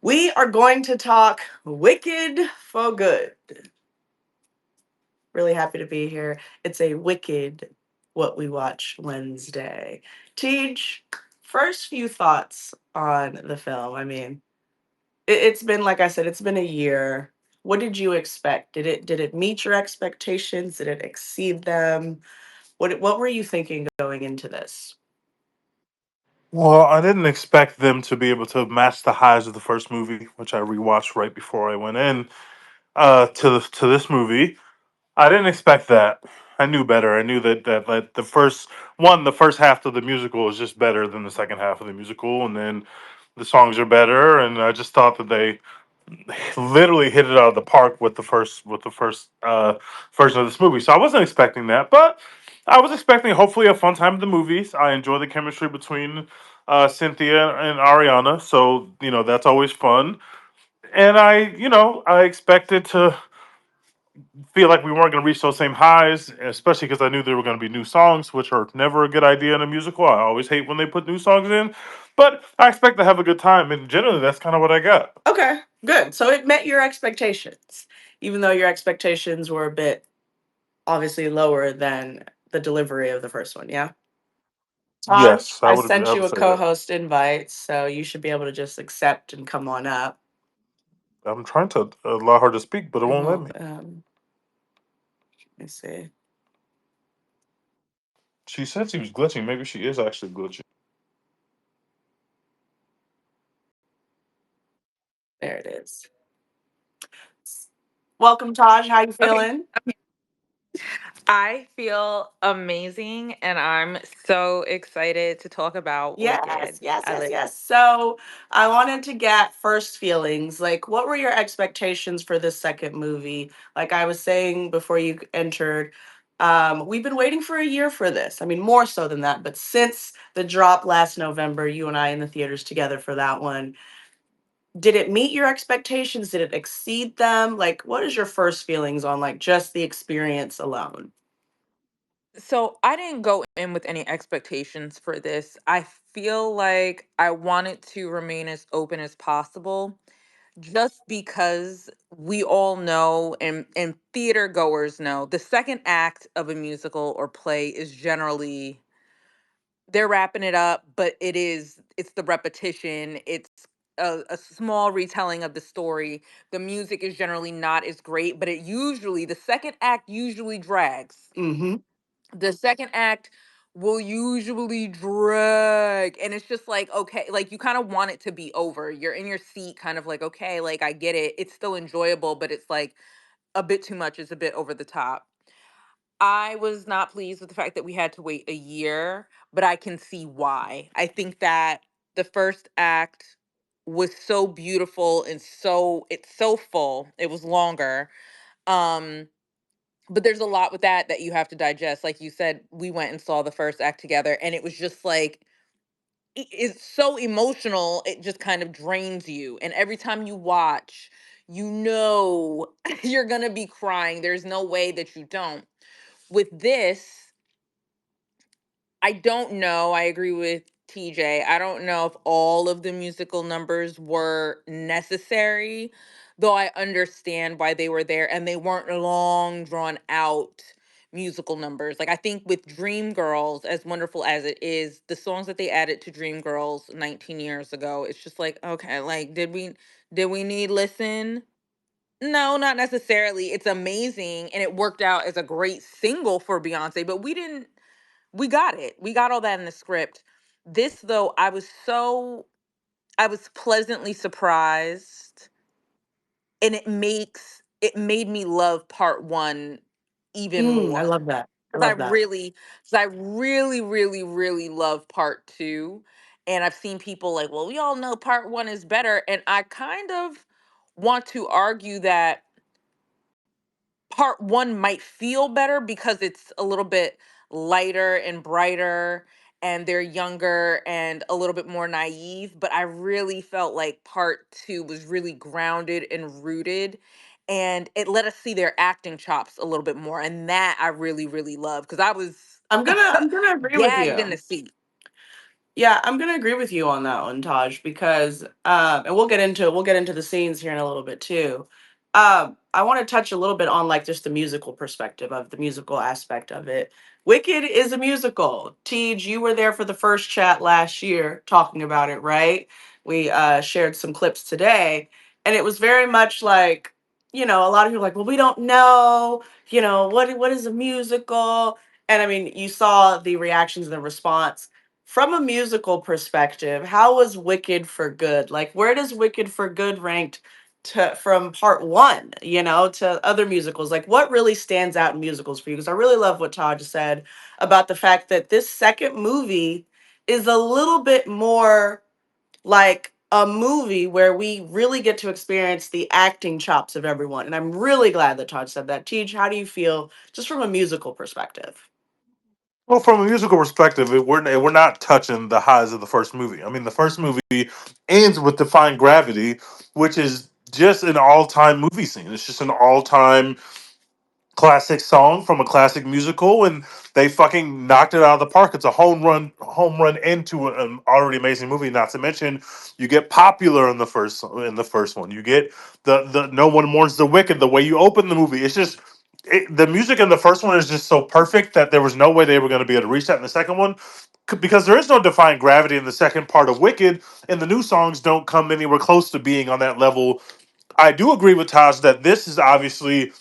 We are going to talk Wicked for Good. Really happy to be here. It's a Wicked What We Watch Wednesday. Tej, first few thoughts on the film. It's been, like I said, it's been a year. What did you expect? Did it meet your expectations? Did it exceed them? What were you thinking going into this? Well, I didn't expect them to be able to match the highs of the first movie, which I rewatched right before I went in to this movie. I didn't expect that. I knew better. I knew that like the first half of the musical is just better than the second half of the musical, and then the songs are better. And I just thought that they literally hit it out of the park with the first version of this movie. So I wasn't expecting that, but I was expecting hopefully a fun time at the movies. I enjoy the chemistry between Cynthia and Ariana, so that's always fun. And I expected to feel like we weren't going to reach those same highs, especially because I knew there were going to be new songs, which are never a good idea in a musical. I always hate when they put new songs in, but I expect to have a good time, and generally that's kind of what I got. Okay, good. So it met your expectations, even though your expectations were a bit obviously lower than the delivery of the first one, yeah? Taj, Yes, I I sent you would a say that. co-host invite, so you should be able to just accept and come on up. I'm trying to allow her to speak, but it It won't let won't, me. let me see. She said she was glitching. Maybe she is actually glitching. There it is. Welcome, Taj. How you Okay. feeling? I feel amazing and I'm so excited to talk about Yes, Wicked. yes, I yes, like yes. So I wanted to get first feelings. Like, what were your expectations for this second movie? Like I was saying before you entered, we've been waiting for a year for this. I mean, more so than that, but since the drop last November, you and I in the theaters together for that one, did it meet your expectations? Did it exceed them? Like, what is your first feelings on like just the experience alone? so I didn't go in with any expectations for this. I feel like I wanted to remain as open as possible just because we all know and theater goers know the second act of a musical or play is generally they're wrapping it up, but it's the repetition. It's a small retelling of the story. The music is generally not as great, but the second act usually drags. Mm-hmm. The second act will usually drag, and it's just like okay, like you kind of want it to be over. You're in your seat, kind of like okay, like I get it. It's still enjoyable, but it's like a bit too much. It's a bit over the top. I was not pleased with the fact that we had to wait a year, but I can see why. I think that the first act was so beautiful and it's so full. It was longer. Um but there's a lot with that you have to digest. Like you said, we went and saw the first act together and it was just like it's so emotional, it just kind of drains you. And every time you watch, you know you're going to be crying. There's no way that you don't. With this, I don't know. I agree with TJ. I don't know if all of the musical numbers were necessary, though I understand why they were there and they weren't long drawn out musical numbers. Like I think with Dreamgirls, as wonderful as it is, the songs that they added to Dreamgirls 19 years ago, it's just like, okay, like did we need listen? No, not necessarily. It's amazing and it worked out as a great single for Beyonce, but we got it. We got all that in the script. This though, I was pleasantly surprised and it made me love part 1 even I more. love that. I Cuz I love that. really cuz I really really really love part 2 and I've seen people like, "Well, we all know part 1 is better." And I kind of want to argue that part 1 might feel better because it's a little bit lighter and brighter and they're younger and a little bit more naive, but I really felt like part 2 was really grounded and rooted and it let us see their acting chops a little bit more, and that I really really love cuz I was I'm gonna agree with gagged in the you. seat. Yeah, I'm gonna agree with you on that one, Taj, because and we'll get into the scenes here in a little bit too. I want to touch a little bit on like just the musical perspective of the musical aspect of it. Wicked is a musical. Tej, you were there for the first chat last year talking about it, right? We shared some clips today, and it was very much like, a lot of people are like, well, we don't know, what is a musical? And I mean, you saw the reactions and the response from a musical perspective. How was Wicked for Good? Like, where does Wicked for Good ranked to from part one, to other musicals? Like, what really stands out in musicals for you? Because I really love what Todd said about the fact that this second movie is a little bit more like a movie where we really get to experience the acting chops of everyone. And I'm really glad that Todd said that. Teach, how do you feel just from a musical perspective? Well, from a musical perspective, we're not touching the highs of the first movie. I mean, the first movie ends with Defying Gravity, which is just an all time movie scene. It's just an all time classic song from a classic musical, and they fucking knocked it out of the park. It's a home run into an already amazing movie. Not to mention, you get popular in the first one. You get the No One Mourns the Wicked. The way you open the movie, it's just the music in the first one is just so perfect that there was no way they were going to be able to reach that in the second one. Because there is no Defying Gravity in the second part of Wicked, and the new songs don't come anywhere close to being on that level. I do agree with Taj that this is obviously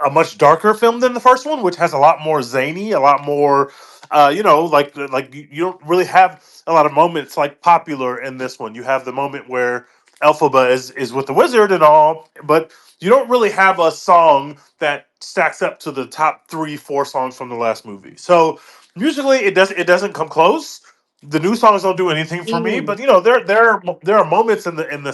a much darker film than the first one, which has a lot more zany, a lot more, like you don't really have a lot of moments like popular in this one. You have the moment where Elphaba is with the wizard and all, but you don't really have a song that stacks up to the top 3, 4 songs from the last movie. So musically, it doesn't come close. The new songs don't do anything for me, Mhm. but there are moments in the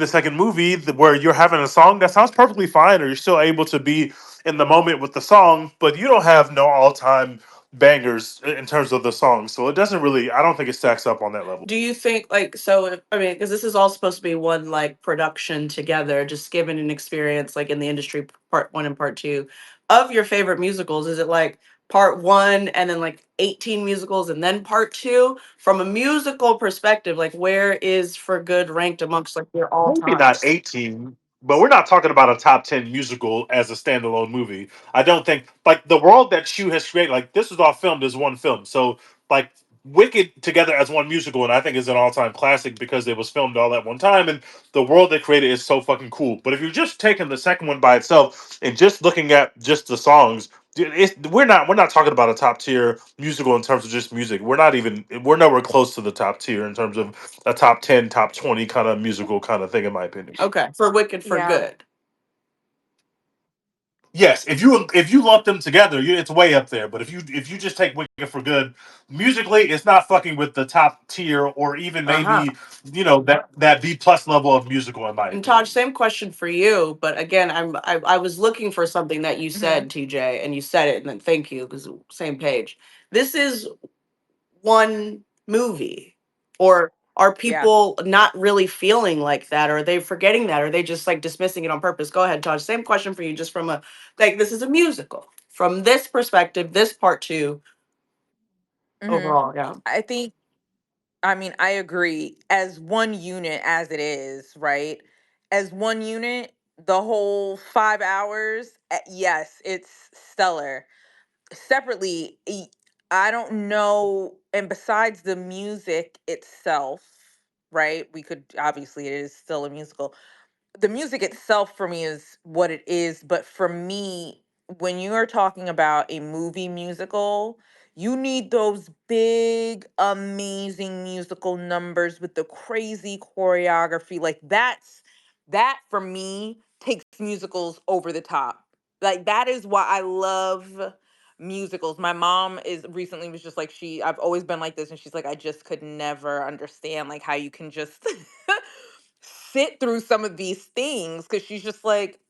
second movie where you're having a song that sounds perfectly fine, or you're still able to be in the moment with the song, but you don't have no all-time bangers in terms of the song. So it doesn't really. I don't think it stacks up on that level. Do you think like so? I mean, because this is all supposed to be one like production together, just given an experience like in the industry, part one and part two of your favorite musicals. Is it like part one and then like 18 musicals and then part two? From a musical perspective, like where is For Good ranked amongst like your all Maybe not times? 18, but we're not talking about a top 10 musical as a standalone movie. I don't think, like, the world that Shu has created, like, this was all filmed as one film. So, like, Wicked together as one musical, and I think is an all time classic because it was filmed all at one time, and the world they created is so fucking cool. But if you're just taking the second one by itself and just looking at just the songs, dude, we're not talking about a top tier musical in terms of just music. We're nowhere close to the top tier in terms of a top 10, top 20 kind of musical kind of thing, in my opinion. Okay, for Wicked for Yeah. Good. Yes, if you lump them together, it's way up there. But if you just take Wicked for Good, musically, it's not fucking with the top tier or even Uh huh. maybe that B plus level of musical, in my And Taj, opinion. same question for you, but again, I was looking for something that you Hmm. said, TJ, and you said it, and then thank you because same page. This is one movie, or are Yeah. people not really feeling like that, or are they forgetting that, or are they just like dismissing it on purpose? Go ahead, Taj. Same question for you, just from a like this is a musical from this perspective, this part two Hmm. overall. Yeah. I think, I mean, I agree. As one unit, as it is, right? As one unit, the whole 5 hours, yes, it's stellar. Separately, I don't know. And besides the music itself, right? We could obviously, it is still a musical. The music itself for me is what it is, but for me, when you are talking about a movie musical, you need those big amazing musical numbers with the crazy choreography. Like that for me takes musicals over the top. Like that is why I love musicals. My mom is recently was just like, I've always been like this, and she's like, I just could never understand like how you can just sit through some of these things, because she's just like,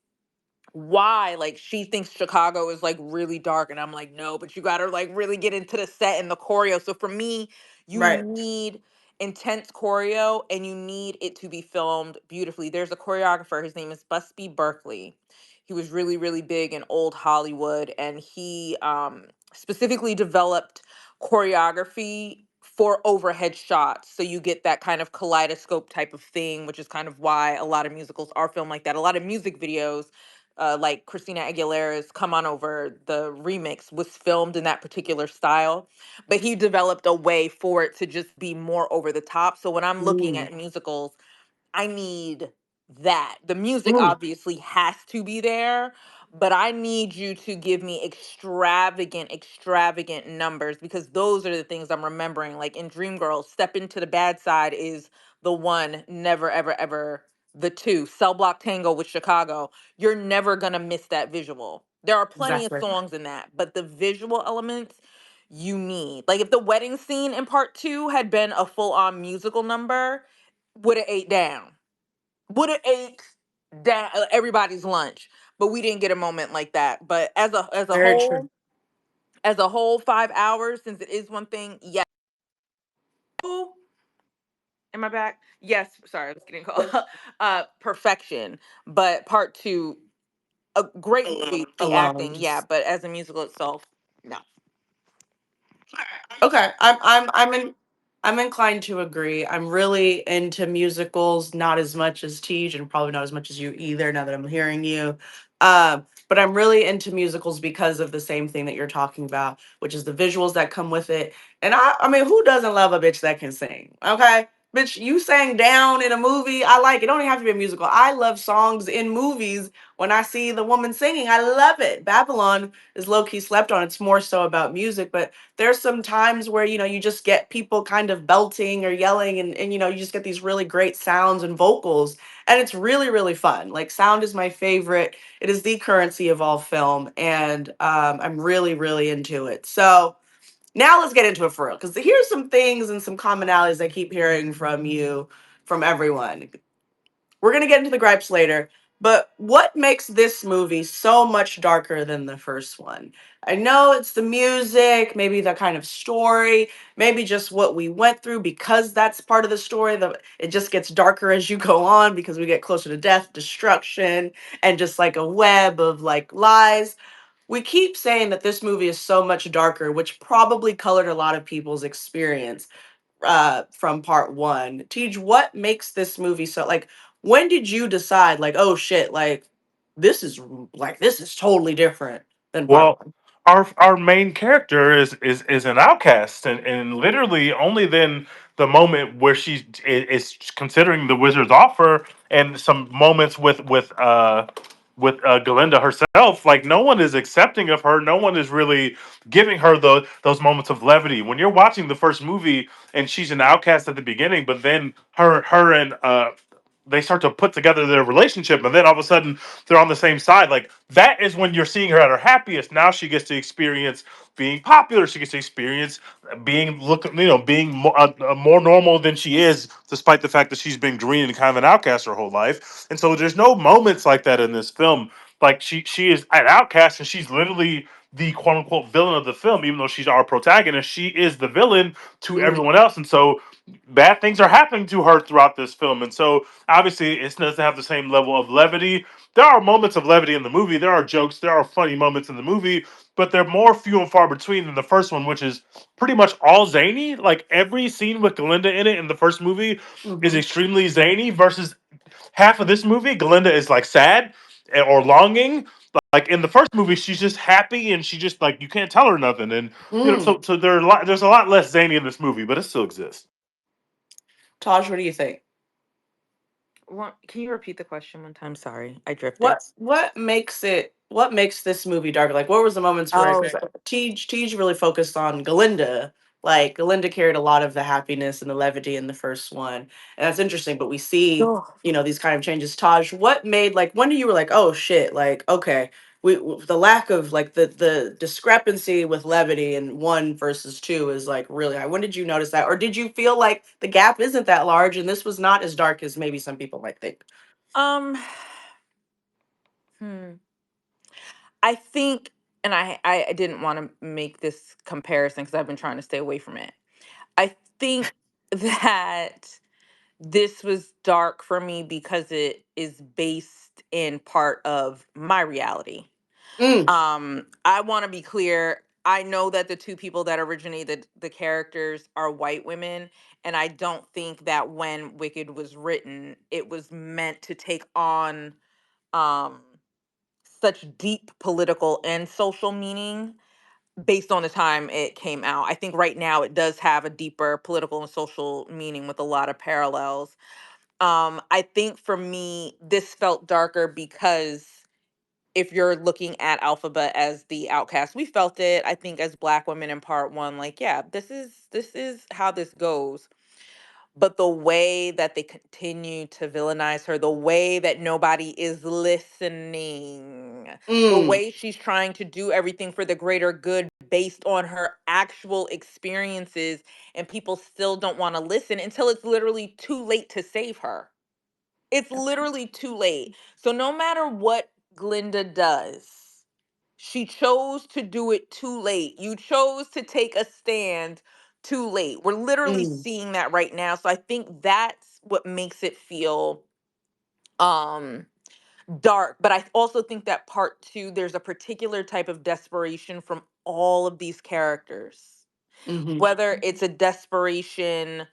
why? Like she thinks Chicago is like really dark, and I'm like, no, but you got to like really get into the set and the choreo. So for me, you Right. need intense choreo, and you need it to be filmed beautifully. There's a choreographer, his name is Busby Berkeley. He was really really big in old Hollywood, and he specifically developed choreography for overhead shots. So you get that kind of kaleidoscope type of thing, which is kind of why a lot of musicals are filmed like that. A lot of music videos, like Christina Aguilera's Come On Over, the remix was filmed in that particular style. But he developed a way for it to just be more over the top. So when I'm looking Mm, at musicals, I need that. The music mm, obviously has to be there, but I need you to give me extravagant numbers, because those are the things I'm remembering. Like in Dreamgirls, Step Into the Bad Side is the one, never, ever, ever the two. Cell Block Tango with Chicago. You're never going to miss that visual. There are plenty of exactly. songs in that, but the visual elements you need. Like if the wedding scene in part two had been a full on musical number, would have ate down. Would have ate down everybody's lunch. But we didn't get a moment like that. But Very true. as a whole, 5 hours, since it is one thing, yes. Ooh, am I back? Yes. Sorry, I was getting called. Perfection. But part two, a great movie, the Alone. acting, yeah. Just But as a musical itself, no. okay. I'm inclined to agree. I'm really into musicals, not as much as Tej, and probably not as much as you either. Now that I'm hearing you, but I'm really into musicals because of the same thing that you're talking about, which is the visuals that come with it. And I mean, who doesn't love a bitch that can sing? Okay, bitch, you sang down in a movie. I like it. Don't even have to be a musical. I love songs in movies. When I see the woman singing, I love it. Babylon is low key slept on. It's more so about music, but there's some times where you just get people kind of belting or yelling, and you just get these really great sounds and vocals, and it's really really fun. Like, sound is my favorite. It is the currency of all film, and I'm really really into it. So now let's get into it for real, because here's some things and some commonalities I keep hearing from you, from everyone. We're going to get into the gripes later, but what makes this movie so much darker than the first one? I know it's the music, maybe the kind of story, maybe just what we went through, because that's part of the story. It just gets darker as you go on, because we get closer to death, destruction, and just like a web of like lies. We keep saying that this movie is so much darker, which probably colored a lot of people's experience from part one. Tej, what makes this movie so, like, when did you decide, like, oh shit, like this is totally different than part Well, one? our main character is an outcast, and literally only then the moment where she is considering the wizard's offer, and some moments with Glinda herself, like no one is accepting of her. No one is really giving her those moments of levity. When you're watching the first movie and she's an outcast at the beginning, but then her and they start to put together their relationship, and then all of a sudden they're on the same side. Like that is when you're seeing her at her happiest. Now she gets to experience being popular. She gets to experience being more normal than she is, despite the fact that she's been green and kind of an outcast her whole life. And so there's no moments like that in this film. Like she is an outcast, and she's literally the quote unquote villain of the film, even though she's our protagonist. She is the villain to Mm, everyone else, and so bad things are happening to her throughout this film. And so obviously it doesn't have the same level of levity. There are moments of levity in the movie. There are jokes. There are funny moments in the movie, but they're more few and far between than the first one, which is pretty much all zany. Like every scene with Glinda in it in the first movie is mm-hmm, extremely zany. Versus half of this movie, Glinda is like sad or longing. Like in the first movie, she's just happy and she just like you can't tell her nothing. And mm. so there's a lot less zany in this movie, but it still exists. Taj, what do you think? Can you repeat the question one time? Sorry, I drifted. What makes this movie darker? Like, what was the moments where, Oh, because Tej really focused on Galinda. Like, Galinda carried a lot of the happiness and the levity in the first one, and that's interesting. But we see, these kind of changes. Taj, what made, like, when you were like, oh shit, like, okay, the lack of, like, the discrepancy with levity in one versus two is like really high. When did you notice that, or did you feel like the gap isn't that large and this was not as dark as maybe some people might think? um, hmm. I think, and I didn't want to make this comparison because I've been trying to stay away from it. I think that this was dark for me because it is based in part of my reality. Mm, I want to be clear. I know that the two people that originated the characters are white women, and I don't think that when Wicked was written, it was meant to take on um such deep political and social meaning based on the time it came out. I think right now it does have a deeper political and social meaning with a lot of parallels. I think for me, this felt darker because if you're looking at Elphaba as the outcast, we felt it. I think as Black women in part one, like, yeah, this is how this goes. But the way that they continue to villainize her, the way that nobody is listening, the Mm, way she's trying to do everything for the greater good based on her actual experiences, and people still don't want to listen until it's literally too late to save her. It's literally too late. So no matter what Glinda does, she chose to do it too late. You chose to take a stand too late. We're literally mm, seeing that right now. So I think that's what makes it feel um dark. But I also think that part two, there's a particular type of desperation from all of these characters, mhm, whether it's a desperation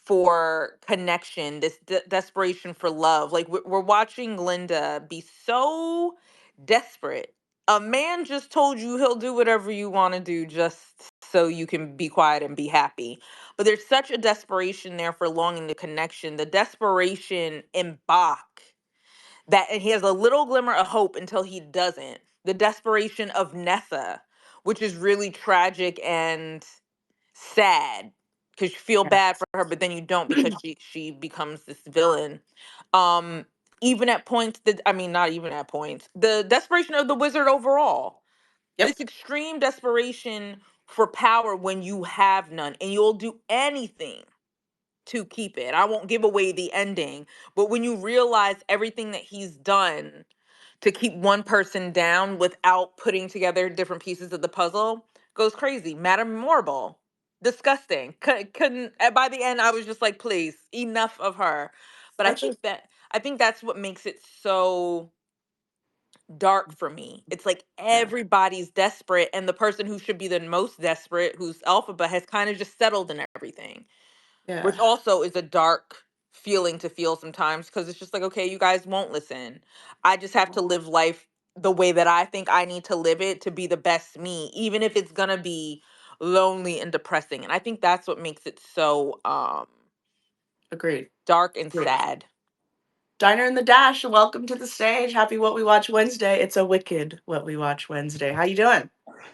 for connection, this desperation for love. Like we're watching Glinda be so desperate. A man just told you he'll do whatever you want to do just so you can be quiet and be happy. But there's such a desperation there for longing to connection. The desperation in Bach, that and he has a little glimmer of hope until he doesn't. The desperation of Nessa, which is really tragic and sad because you feel bad yes. for her, but then you don't because she becomes this villain. Um, even at points that I mean, not even at points, the desperation of the wizard overall, Yep. this extreme desperation for power when you have none, and you'll do anything to keep it. I won't give away the ending, but when you realize everything that he's done to keep one person down without putting together different pieces of the puzzle, goes crazy. Madame Morrible, disgusting. Couldn't. By the end, I was just like, please, enough of her. But Such a I think that's what makes it so dark for me. It's like yeah. everybody's desperate, and the person who should be the most desperate, who's Elphaba, has kind of just settled in everything, Yeah. which also is a dark feeling to feel sometimes because it's just like, okay, you guys won't listen. I just have to live life the way that I think I need to live it to be the best me, even if it's gonna be lonely and depressing. And I think that's what makes it so Agreed. dark and Agreed. sad. Diner in the Dash, welcome to the stage. Happy What We Watch Wednesday. It's a wicked What We Watch Wednesday. How you doing?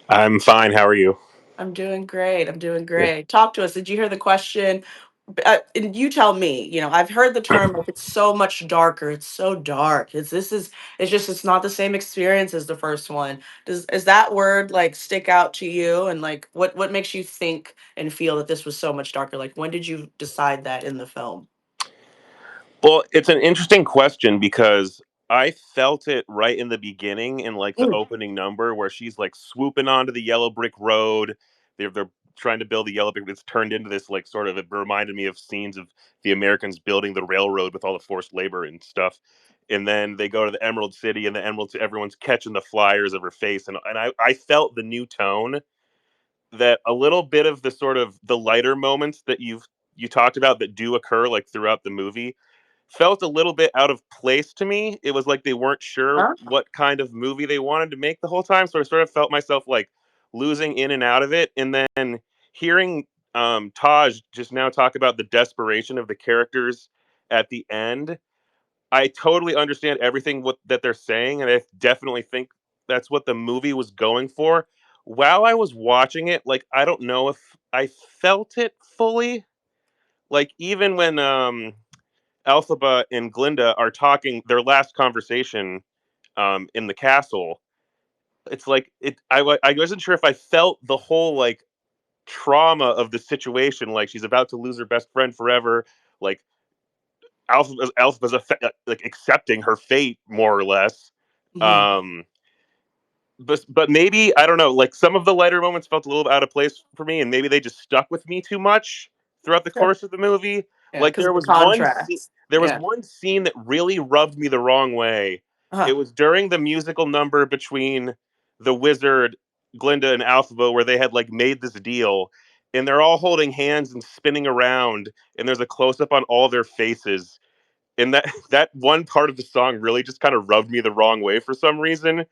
I'm fine. How are you? I'm doing great. I'm doing Good. great. Talk to us. Did you hear the question? And you tell me. I've heard the term like it's so much darker. It's so dark. It's just it's not the same experience as the first one. Does that word like stick out to you? And like what makes you think and feel that this was so much darker? Like when did you decide that in the film? Well, it's an interesting question because I felt it right in the beginning in like the Mm, opening number where she's like swooping onto the yellow brick road. They're trying to build the yellow brick. It's turned into this like sort of it reminded me of scenes of the Americans building the railroad with all the forced labor and stuff. And then they go to the Emerald City and the Emerald everyone's catching the flyers of her face and I felt the new tone that a little bit of the sort of the lighter moments that you talked about that do occur like throughout the movie felt a little bit out of place to me. It was like they weren't sure huh? what kind of movie they wanted to make the whole time, so I sort of felt myself like losing in and out of it. And then hearing Taj just now talk about the desperation of the characters at the end, I totally understand everything what that they're saying, and I definitely think that's what the movie was going for. While I was watching it, like I don't know if I felt it fully. Like even when Elphaba and Glinda are talking their last conversation in the castle, it's like I wasn't sure if I felt the whole like trauma of the situation. Like she's about to lose her best friend forever. Like Elphaba's like accepting her fate more or less. Hmm. Um, but maybe I don't know. Like some of the lighter moments felt a little out of place for me, and maybe they just stuck with me too much throughout the Okay. course of the movie. Yeah, Like because of the contrast. there was Yeah. one scene that really rubbed me the wrong way. Uh-huh. It was during the musical number between the wizard Glinda and Elphaba where they had like made this deal, and they're all holding hands and spinning around, and there's a close up on all their faces, and that one part of the song really just kind of rubbed me the wrong way for some reason,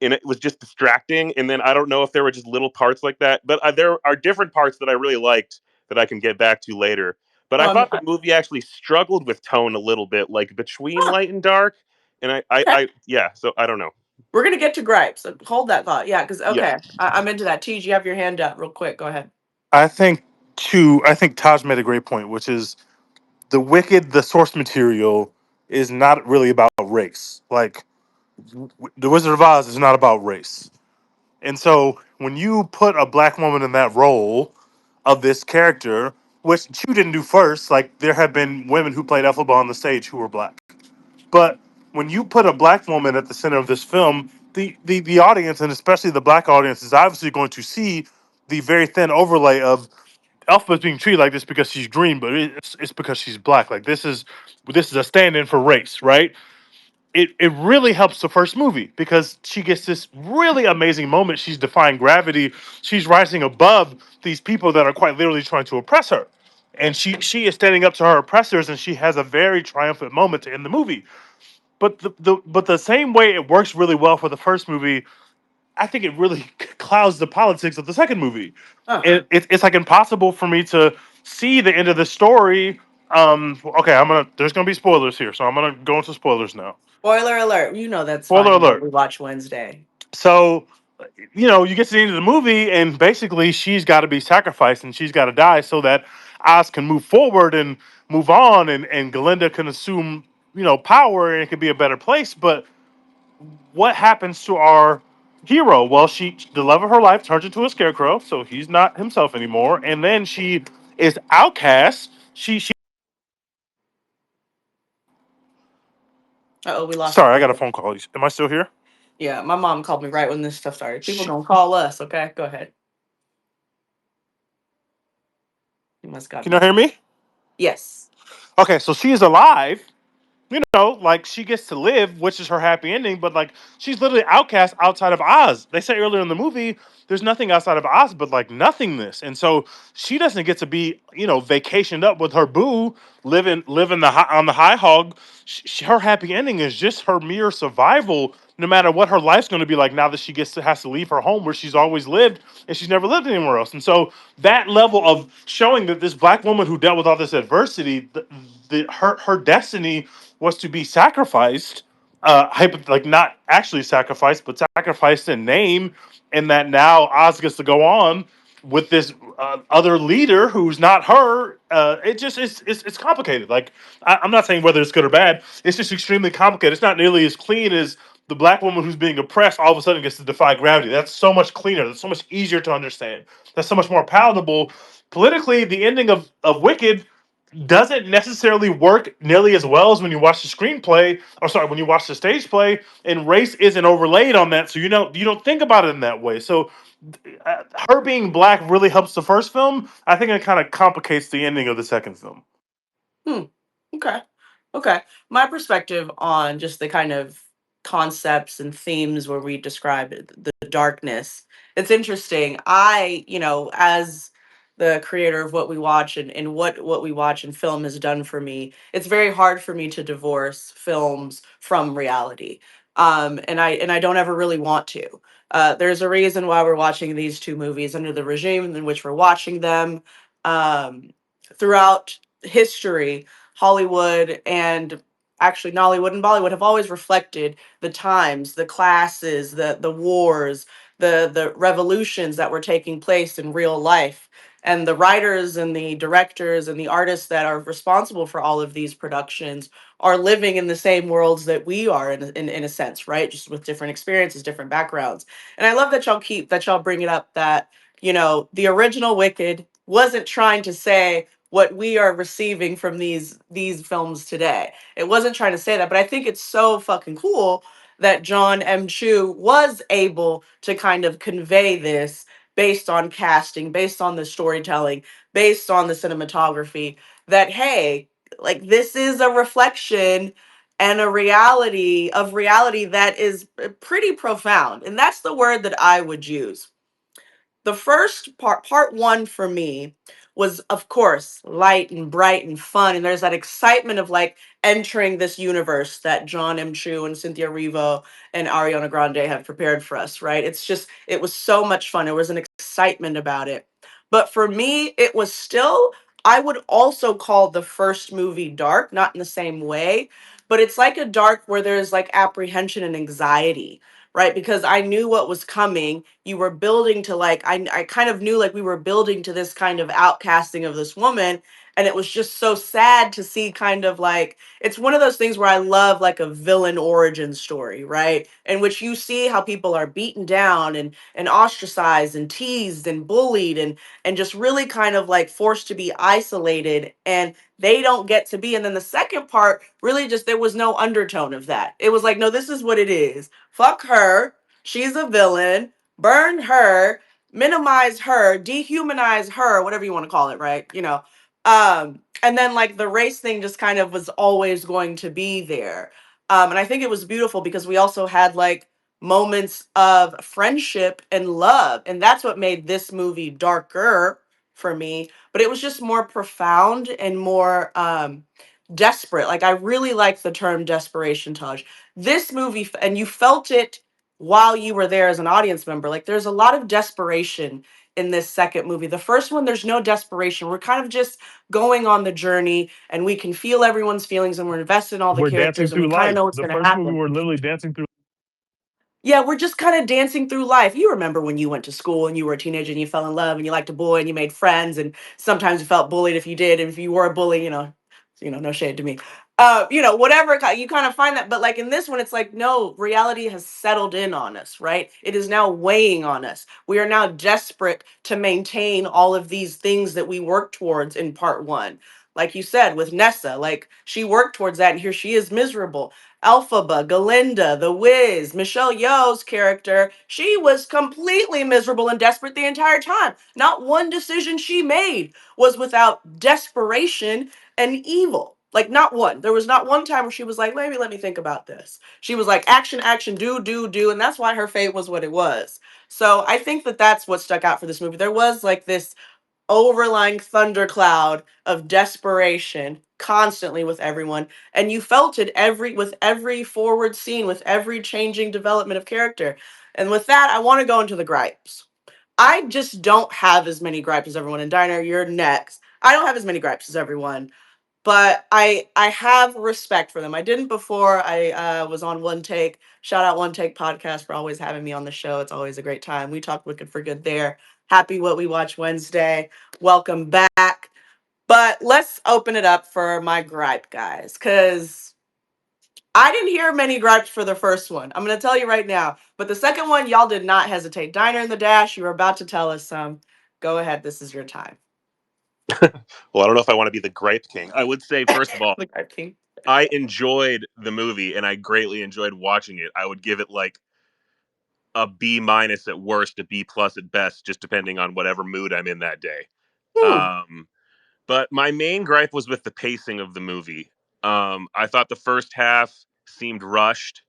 and it was just distracting. And then I don't know if there were just little parts like that, but there are different parts that I really liked that I can get back to later. But I Well, thought the movie actually struggled with tone a little bit, like between huh, light and dark. And okay. yeah. So I don't know. We're gonna get to gripes. So hold that thought. Yeah, because Yeah. okay, I'm into that. Tej, you have your hand up, real quick. Go ahead. I think I think Taj made a great point, which is the Wicked, the source material is not really about race. Like the Wizard of Oz is not about race. And so when you put a black woman in that role of this character, which Chu didn't do first, like there have been women who played Elphaba on the stage who were black. But when you put a black woman at the center of this film, the audience, and especially the black audience, is obviously going to see the very thin overlay of Elphaba's being treated like this because she's green, but it's because she's black. Like this is a stand-in for race, right? It really helps the first movie because she gets this really amazing moment. She's defying gravity. She's rising above these people that are quite literally trying to oppress her. And she is standing up to her oppressors, and she has a very triumphant moment to end the movie. But the same way it works really well for the first movie, I think it really clouds the politics of the second movie. Oh, It's like impossible for me to see the end of the story. Okay, there's gonna be spoilers here, so I'm gonna go into spoilers now. spoiler alert. You know that's Spoiler fine. What alert. we watch Wednesday. So, you get to the end of the movie, and basically she's got to be sacrificed and she's got to die so that Oz can move forward and move on, and Glinda can assume, power, and it could be a better place. But what happens to our hero? Well, the love of her life turns into a scarecrow, so he's not himself anymore, and then she is outcast. She Oh, we lost you Sorry, I for a got a second. phone call. Am I still here? Yeah, my mom called me right when this stuff started. People Sh- gonna call us. Okay, go ahead. You must got Can you me. hear me? Yes. Okay, so she is alive. Like she gets to live, which is her happy ending, but like she's literally outcast outside of Oz. They say earlier in the movie, there's nothing outside of Oz but like nothingness. And so she doesn't get to be, vacationed up with her boo, living on the high hog. Her happy ending is just her mere survival, no matter what her life's going to be like now that she has to leave her home where she's always lived and she's never lived anywhere else. And so that level of showing that this black woman who dealt with all this adversity, her destiny was to be sacrificed, like not actually sacrificed, but sacrificed in name, and that now Oz gets to go on with this other leader who's not her. It just it's complicated. Like I'm not saying whether it's good or bad. It's just extremely complicated. It's not nearly as clean as the black woman who's being oppressed all of a sudden gets to defy gravity. That's so much cleaner. That's so much easier to understand. That's so much more palatable. Politically, the ending of Wicked doesn't necessarily work nearly as well as when you watch the screenplay, or sorry, when you watch the stage play, and race isn't overlaid on that, so you don't think about it in that way. So her being black really helps the first film. I think it kind of complicates the ending of the second film. Hmm. Okay. Okay. My perspective on just the kind of concepts and themes where we describe the darkness. It's interesting. As the creator of what we watch and what we watch in film has done for me, it's very hard for me to divorce films from reality. And I don't ever really want to. There's a reason why we're watching these two movies under the regime in which we're watching them. Um, Throughout history, Hollywood and actually Nollywood and Bollywood have always reflected the times, the classes, the wars, the revolutions that were taking place in real life. And the writers and the directors and the artists that are responsible for all of these productions are living in the same worlds that we are in a sense, right? Just with different experiences, different backgrounds. And I love that y'all bring it up that, the original Wicked wasn't trying to say what we are receiving from these films today. It wasn't trying to say that, but I think it's so fucking cool that Jon M Chu was able to kind of convey this based on casting, based on the storytelling, based on the cinematography, that hey, like this is a reflection and a reality that is pretty profound. And that's the word that I would use. the first part one for me was, of course, light and bright and fun, and there's that excitement of like entering this universe that Jon M Chu and Cynthia Erivo and Ariana Grande have prepared for us, right? It's just, it was so much fun. There was an excitement about it. But for me, it was still, I would also call the first movie dark, not in the same way, but it's like a dark where there's like apprehension and anxiety, right? Because I knew what was coming. You were building to like, I kind of knew like we were building to this kind of outcasting of this woman. And it was just so sad to see kind of like, it's one of those things where I love like a villain origin story, right? In which you see how people are beaten down and ostracized and teased and bullied and just really kind of like forced to be isolated. And they don't get to be. And then the second part, really just there was no undertone of that. It was like, no, this is what it is. Fuck her. She's a villain. Burn her. Minimize her. Dehumanize her. Whatever you want to call it, right? You know. And then like the race thing just kind of was always going to be there. And I think it was beautiful because we also had like moments of friendship and love, and that's what made this movie darker for me. But it was just more profound and more desperate. Like I really like the term desperation, Taj. This movie, and you felt it while you were there as an audience member. Like there's a lot of desperation in this second movie. The first one, there's no desperation. We're kind of just going on the journey, and we can feel everyone's feelings, and we're invested in all the We're dancing characters, and we through kind of life. know what's The going to first movie, happen. we're literally dancing through. Yeah, we're just kind of dancing through life. You remember when you went to school and you were a teenager and you fell in love and you liked a boy and you made friends, and sometimes you felt bullied if you did, and if you were a bully, no shade to me. Whatever you kind of find that, but like in this one, it's like no, reality has settled in on us, right? It is now weighing on us. We are now desperate to maintain all of these things that we worked towards in part one. Like you said with Nessa, like she worked towards that, and here she is miserable. Elphaba, Glinda, The Wiz, Michelle Yeoh's character, she was completely miserable and desperate the entire time. Not one decision she made was without desperation and evil. Like not one. There was not one time where she was like, maybe let me think about this. She was like, action, action, do, do, do, and that's why her fate was what it was. So I think that that's what stuck out for this movie. There was like this overlying thundercloud of desperation constantly with everyone, and you felt it every forward scene, with every changing development of character. And with that, I want to go into the gripes. I just don't have as many gripes as everyone. In Diner, you're next. I don't have as many gripes as everyone, but I have respect for them. I didn't before I was on One Take. Shout out One Take podcast for always having me on the show. It's always a great time. We talk Wicked for Good there. Happy What We Watch Wednesday. Welcome back. But let's open it up for my gripe, guys, because I didn't hear many gripes for the first one. I'm going to tell you right now. But the second one, y'all did not hesitate. Diner in the Dash, you were about to tell us some. Go ahead. This is your time. Well, I don't know if I want to be the gripe king. I would say, first of all, The Gripe King. I enjoyed the movie and I greatly enjoyed watching it. I would give it like a B minus at worst, a B plus at best, just depending on whatever mood I'm in that day. Hmm. Um, but my main gripe was with the pacing of the movie. I thought the first half seemed rushed,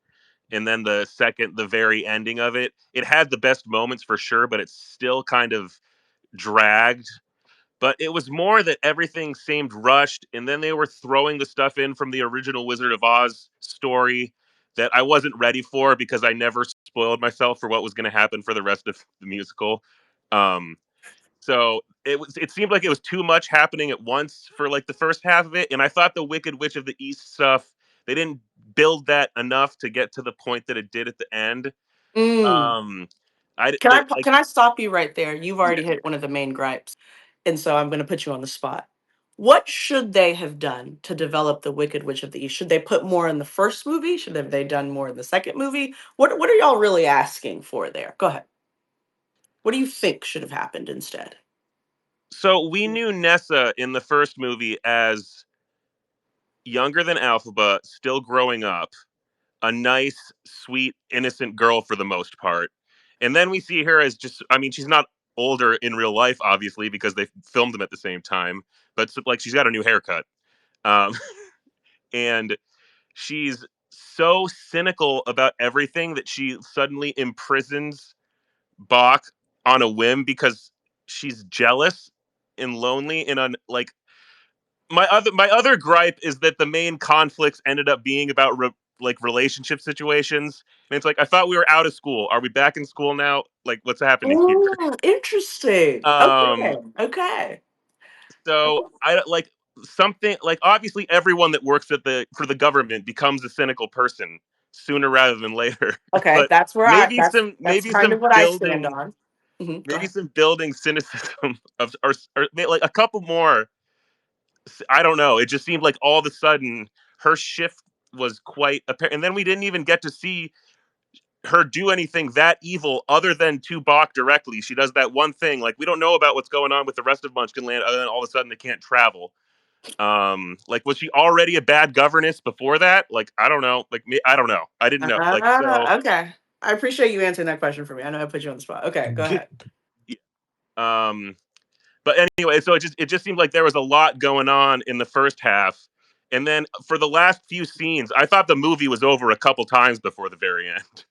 and then the very ending of it, it had the best moments for sure, but it's still kind of dragged. But it was more that everything seemed rushed, and then they were throwing the stuff in from the original Wizard of Oz story that I wasn't ready for because I never spoiled myself for what was going to happen for the rest of the musical. Um, so it seemed like it was too much happening at once for like the first half of it, and I thought the Wicked Witch of the East stuff, they didn't build that enough to get to the point that it did at the end. Mm. Um, I Can I they, like can I stop you right there? You've yeah. already hit one of the main gripes, and so I'm going to put you on the spot. What should they have done to develop the Wicked Witch of the East? Should they put more in the first movie? Should have they done more in the second movie? What are y'all really asking for there? Go ahead. What do you think should have happened instead? So we knew Nessa in the first movie as younger than Elphaba, still growing up, a nice, sweet, innocent girl for the most part. And then we see her as just, I mean, she's not older in real life, obviously, because they filmed them at the same time, but like she's got a new haircut. Um, and she's so cynical about everything that she suddenly imprisons Bach on a whim because she's jealous and lonely and like my other gripe is that the main conflicts ended up being about like relationship situations, and it's like I thought we were out of school. Are we back in school now? Like, what's happening here? Oh, interesting. Um, Okay. Okay. so I like something like obviously everyone that works at the for the government becomes a cynical person sooner rather than later. Okay. But That's where I maybe some that's maybe kind some of what I stand building on. Go maybe ahead. some building cynicism of or like a couple more. I don't know. It just seemed like all of a sudden her shift was quite apparent, and then we didn't even get to see her do anything that evil other than to Bach directly. She does that one thing. Like we don't know about what's going on with the rest of Munchkinland other than all of a sudden they can't travel. Like was she already a bad governess before that? Like I don't know. Like me, I don't know. I didn't know. Like so. Okay. I appreciate you answering that question for me. I know I put you on the spot. Okay, go Get, ahead. Yeah. Um, but anyway, so it just seemed like there was a lot going on in the first half, and then for the last few scenes, I thought the movie was over a couple times before the very end.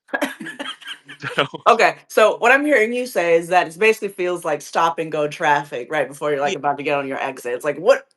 So Okay, so what I'm hearing you say is that it basically feels like stop and go traffic right before you're like yeah, about to get on your exit. It's like what?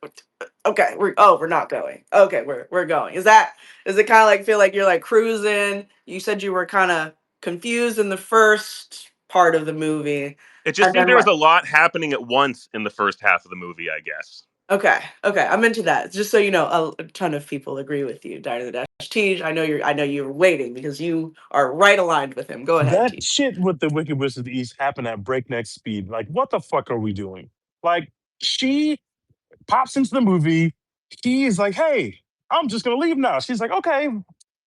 Okay, we're not going. Okay, we're going. Is that does it kind of like feel like you're like cruising? You said you were kind of confused in the first part of the movie, it just and seemed then there was what? a lot happening at once in the first half of the movie. I guess. Okay, okay, I'm into that. Just so you know, a ton of people agree with you, Diner the Dash. Tej, I know you're waiting because you are right aligned with him. Go ahead, that Tej. shit with the Wicked Witch of the East happened at breakneck speed. Like, what the fuck are we doing? Like, she pops into the movie. He's like, hey, I'm just gonna leave now. She's like, okay.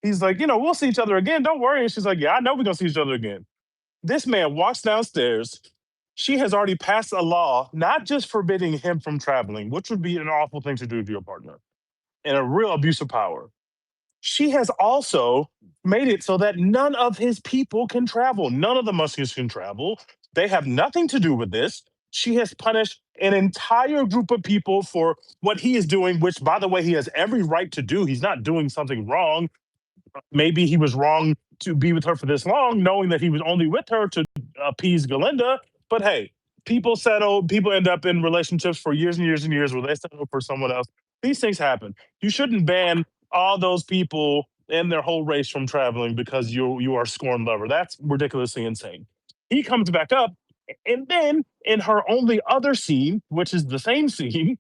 He's like, we'll see each other again. Don't worry. And she's like, yeah, I know we're gonna see each other again. This man walks downstairs. She has already passed a law, not just forbidding him from traveling, which would be an awful thing to do to your partner, and a real abuse of power. She has also made it so that none of his people can travel. None of the Muskets can travel. They have nothing to do with this. She has punished an entire group of people for what he is doing, which, by the way, he has every right to do. He's not doing something wrong. Maybe he was wrong to be with her for this long, knowing that he was only with her to appease Glinda. But hey, people settle, people end up in relationships for years and years and years where they settle for someone else. These things happen. You shouldn't ban all those people and their whole race from traveling because you are a scorned lover. That's ridiculously insane. He comes back up, and then in her only other scene, which is the same scene,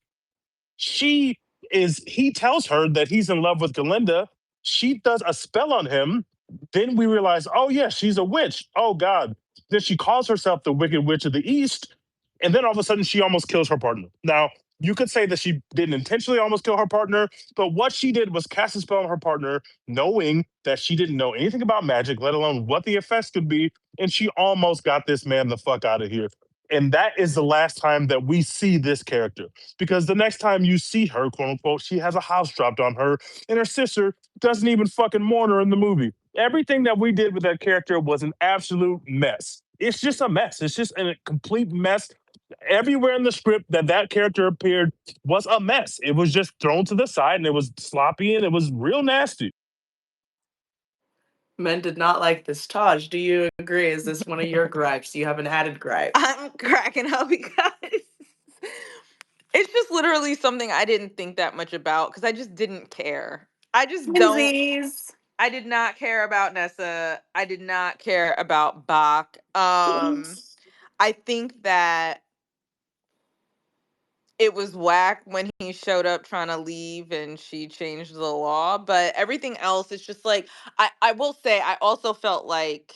she he tells her that he's in love with Galinda. She does a spell on him. Then we realize, oh yeah, she's a witch. Oh God. Then she calls herself the Wicked Witch of the East. And then all of a sudden she almost kills her partner. Now, you could say that she didn't intentionally almost kill her partner, but what she did was cast a spell on her partner, knowing that she didn't know anything about magic, let alone what the effects could be. And she almost got this man the fuck out of here. And that is the last time that we see this character, because the next time you see her, quote unquote, she has a house dropped on her, and her sister doesn't even fucking mourn her in the movie. Everything that we did with that character was an absolute mess. It's just a mess. It's just a complete mess. Everywhere in the script that character appeared was a mess. It was just thrown to the side, and it was sloppy, and it was real nasty. Men did not like this. Taj, do you agree? Is this one of your gripes? Do you have an added gripe? I'm cracking up because it's just literally something I didn't think that much about because I just didn't care. I just don't. Twinsies. I did not care about Nessa. I did not care about Bach. Twins. I think that it was whack when he showed up trying to leave and she changed the law, but everything else is just like I will say I also felt like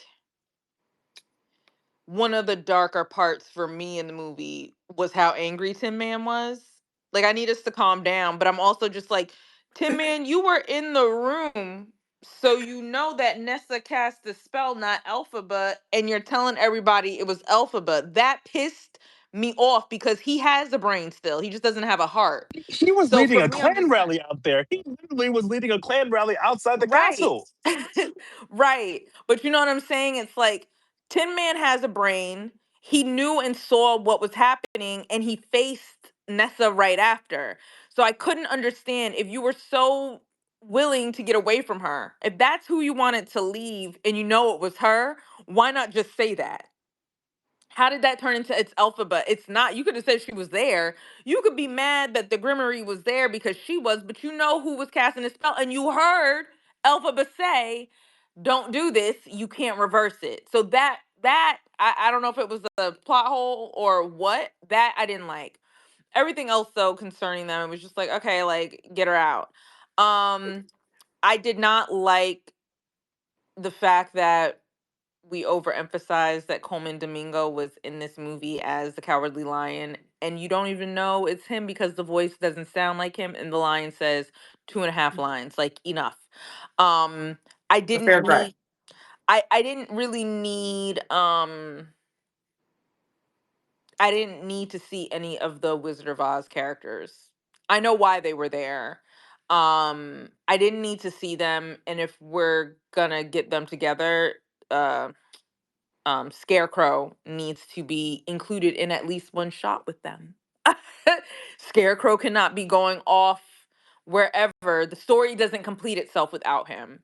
one of the darker parts for me in the movie was how angry Tin Man was. Like, I need us to calm down, but I'm also just like, Tin Man, you were in the room, so you know that Nessa cast the spell, not Elphaba, and you're telling everybody it was Elphaba. That pissed me off because he has a brain still. He just doesn't have a heart. He was So leading for a me, I'm clan just rally out there. He literally was leading a clan rally outside the right. castle. Right. But you know what I'm saying? It's like Tin Man has a brain. He knew and saw what was happening and he faced Nessa right after. So I couldn't understand if you were so willing to get away from her. If that's who you wanted to leave and you know it was her, why not just say that? How did that turn into it's Elphaba? It's not. You could have said she was there. You could be mad that the Grimmery was there because she was, but you know who was casting the spell, and you heard Elphaba say, "Don't do this. You can't reverse it." So I don't know if it was a plot hole or what. That I didn't like. Everything else though concerning them, it was just like, okay, like get her out. Um, I did not like the fact that we overemphasized that Coleman Domingo was in this movie as the Cowardly Lion, and you don't even know it's him because the voice doesn't sound like him, and the lion says two and a half lines, like enough. Um, I A didn't fair gripe. need. I didn't really need. I didn't need to see any of the Wizard of Oz characters. I know why they were there. I didn't need to see them, and if we're gonna get them together, uh Scarecrow needs to be included in at least one shot with them. Scarecrow cannot be going off wherever. The story doesn't complete itself without him.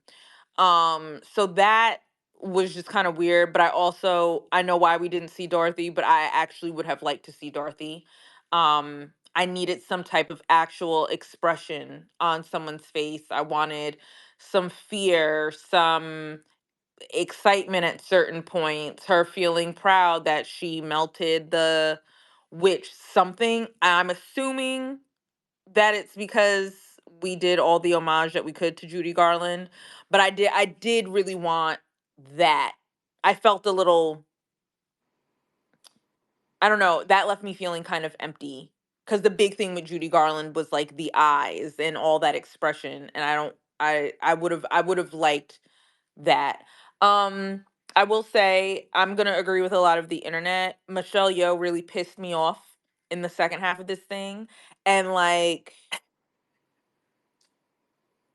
So that was just kind of weird, but I know why we didn't see Dorothy, but I actually would have liked to see Dorothy. I needed some type of actual expression on someone's face. I wanted some fear, some excitement at certain points, her feeling proud that she melted the witch something. I'm assuming that it's because we did all the homage that we could to Judy Garland, but I did really want that. I felt a little, I don't know, that left me feeling kind of empty cuz the big thing with Judy Garland was like the eyes and all that expression, and I don't I would have liked that. Um, I will say I'm gonna agree with a lot of the internet. Michelle Yeoh really pissed me off in the second half of this thing, and like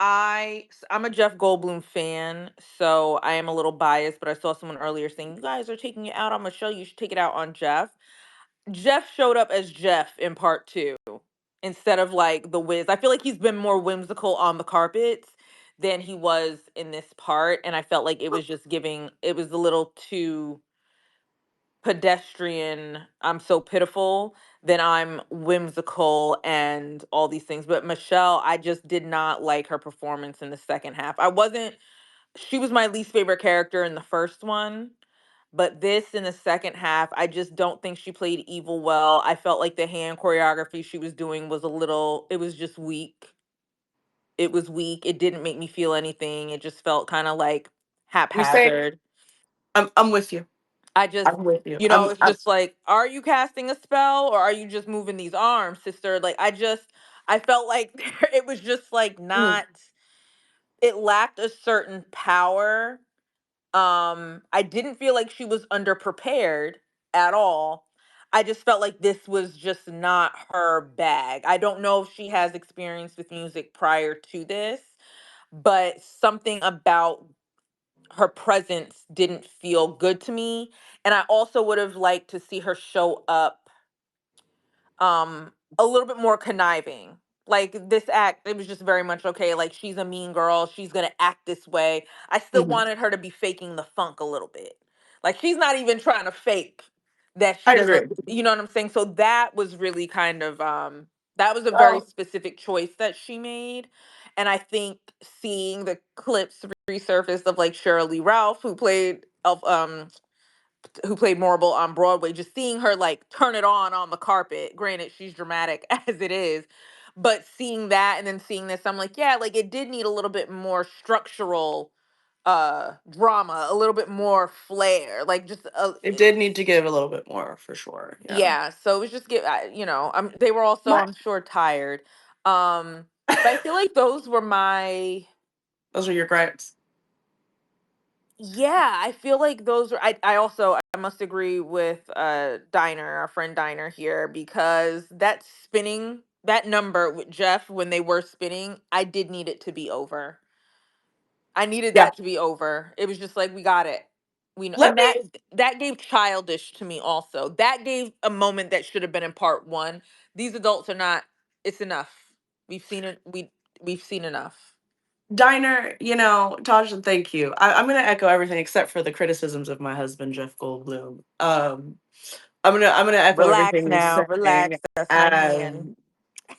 I'm a Jeff Goldblum fan, so I am a little biased. But I saw someone earlier saying you guys are taking it out on Michelle. You should take it out on Jeff. Jeff showed up as Jeff in part two instead of like the Wiz. I feel like he's been more whimsical on the carpets than he was in this part. And I felt like it was just giving, it was a little too pedestrian. I'm so pitiful. Then I'm whimsical and all these things. But Michelle, I just did not like her performance in the second half. I wasn't, she was my least favorite character in the first one, but this in the second half, I just don't think she played evil well. I felt like the hand choreography she was doing was a little, it was just weak. It was weak. It didn't make me feel anything. It just felt kind of like You say haphazard. I'm with you. I just, I'm with you. it's just like, are you casting a spell or are you just moving these arms, sister? Like, I felt like it was just like mm, not, it lacked a certain power. I didn't feel like she was underprepared at all. I just felt like this was just not her bag. I don't know if she has experience with music prior to this, but something about her presence didn't feel good to me. And I also would have liked to see her show up a little bit more conniving. Like this act, it was just very much okay, like she's a mean girl, she's gonna act this way. I still mhm. wanted her to be faking the funk a little bit. Like she's not even trying to fake that she I doesn't, agree. you know what I'm saying? So that was really kind of that was a very Well, specific choice that she made. And I think seeing the clips resurfaced of like Shirley Ralph, who played Marble on Broadway, just seeing her like turn it on the carpet. Granted, she's dramatic as it is, but seeing that and then seeing this, I'm like, yeah, like it did need a little bit more structural drama, a little bit more flair, like just it did need to give a little bit more for sure. Yeah. yeah. So it was just they were also, My I'm sure, tired. Um, but I feel like those were my those are your gripes. Yeah, I feel like those are I also I must agree with Diner, our friend Diner here, because that number with Jeff when they were spinning, I did need it to be over. I needed Yeah. that to be over. It was just like we got it. We know, Let and me that gave childish to me also. That gave a moment that should have been in part 1. These adults are not, it's enough. We've seen it we've seen enough. Diner, Tasha, thank you. I'm gonna echo everything except for the criticisms of my husband, Jeff Goldblum. I'm gonna echo Relax everything you're now. saying. Relax. That's my man.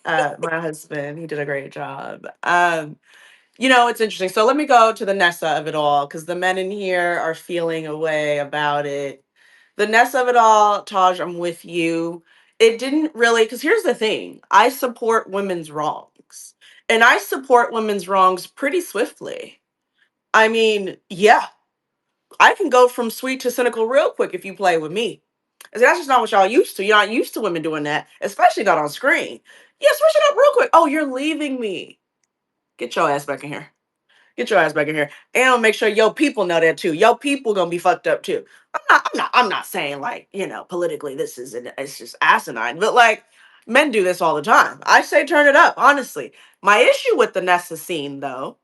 Um, my husband, he did a great job. It's interesting. So let me go to the Nessa of it all, because the men in here are feeling a way about it. The Nessa of it all, Taj, I'm with you. It didn't really, because here's the thing: I support women's wrongs, and I support women's wrongs pretty swiftly. I mean, yeah, I can go from sweet to cynical real quick if you play with me. And that's just not what y'all used to. You're not used to women doing that, especially not on screen. Yeah, switch it up real quick. Oh, you're leaving me. Get your ass back in here. Get your ass back in here. And I'll make sure your people know that too. Your people gonna be fucked up too. I'm not saying like, politically it's just asinine, but like men do this all the time. I say turn it up, honestly. My issue with the Nessa scene though,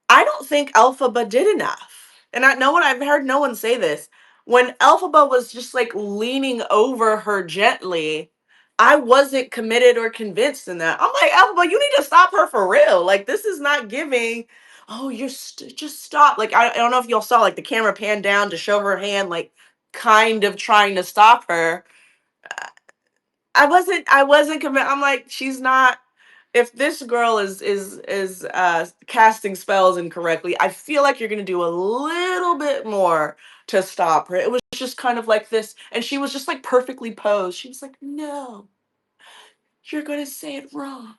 I don't think Elphaba did enough. And I've heard no one say this. When Elphaba was just like leaning over her gently, I wasn't committed or convinced in that. I'm like, Elphaba, you need to stop her for real. Like, this is not giving. Oh, just stop. Like, I don't know if y'all saw like the camera pan down to show her hand, like kind of trying to stop her. I wasn't convinced. I'm like, she's not. If this girl is casting spells incorrectly, I feel like you're gonna do a little bit more to stop her. It was just kind of like this, and she was just like perfectly posed. She was like, "No, you're gonna say it wrong."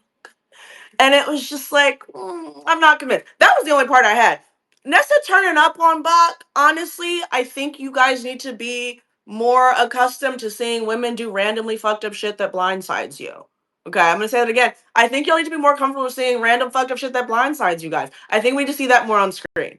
And it was just like, I'm not convinced. That was the only part I had. Nessa turning up on Bach, honestly, I think you guys need to be more accustomed to seeing women do randomly fucked up shit that blindsides you. Okay, I'm gonna say that again. I think y'all need to be more comfortable with seeing random fucked up shit that blindsides you guys. I think we need to see that more on screen.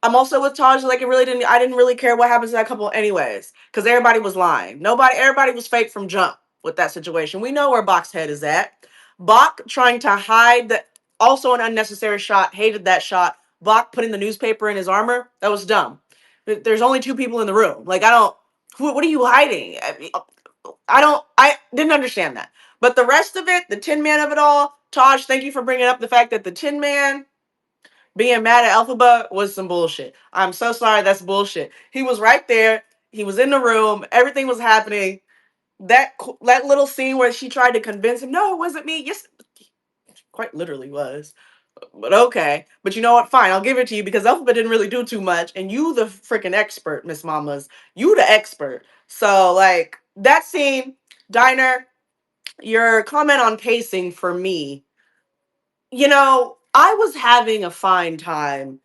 I'm also with Taj, like I didn't really care what happens to that couple anyways, because everybody was lying. Everybody was fake from jump with that situation. We know where Bach's head is at. Bach trying to hide that, also an unnecessary shot. Hated that shot. Bach putting the newspaper in his armor. That was dumb. There's only two people in the room. Like, I don't. What are you hiding? I didn't understand that. But the rest of it, the Tin Man of it all, Taj, thank you for bringing up the fact that the Tin Man being mad at Elphaba was some bullshit. I'm so sorry. That's bullshit. He was right there. He was in the room. Everything was happening. That little scene where she tried to convince him, no, it wasn't me. Yes, quite literally was. But okay. But you know what? Fine, I'll give it to you because Elphaba didn't really do too much, and you the freaking expert, Miss Mamas. You the expert. So like that scene, Diner, your comment on pacing for me, I was having a fine time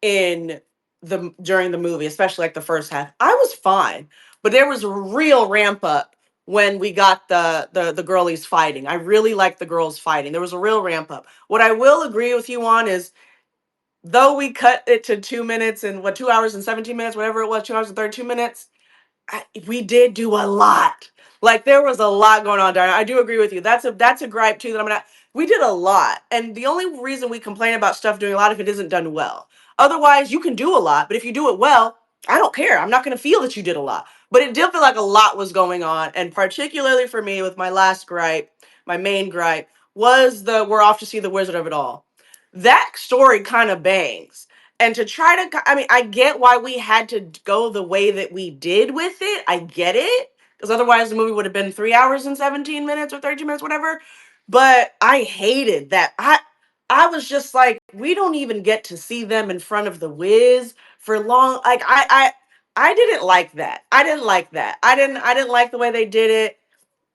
in the during the movie, especially like the first half. I was fine, but there was a real ramp up when we got the girlies fighting. I really liked the girls fighting. There was a real ramp up. What I will agree with you on is, though we cut it to 2 minutes and 2 hours and 17 minutes, whatever it was, 2 hours and 32 minutes, we did do a lot. Like there was a lot going on, Diana. I do agree with you. That's a gripe too that I'm gonna. We did a lot, and the only reason we complain about stuff doing a lot if it isn't done well. Otherwise, you can do a lot, but if you do it well, I don't care. I'm not gonna feel that you did a lot. But it did feel like a lot was going on, and particularly for me, with my last gripe, my main gripe was the we're off to see the Wizard of it all. That story kind of bangs, and to try to, I mean, I get why we had to go the way that we did with it. I get it. Because otherwise the movie would have been 3 hours and 17 minutes or 32 minutes, whatever. But I hated that. I was just like, we don't even get to see them in front of the Wiz for long. Like I didn't like that. I didn't like that. I didn't like the way they did it.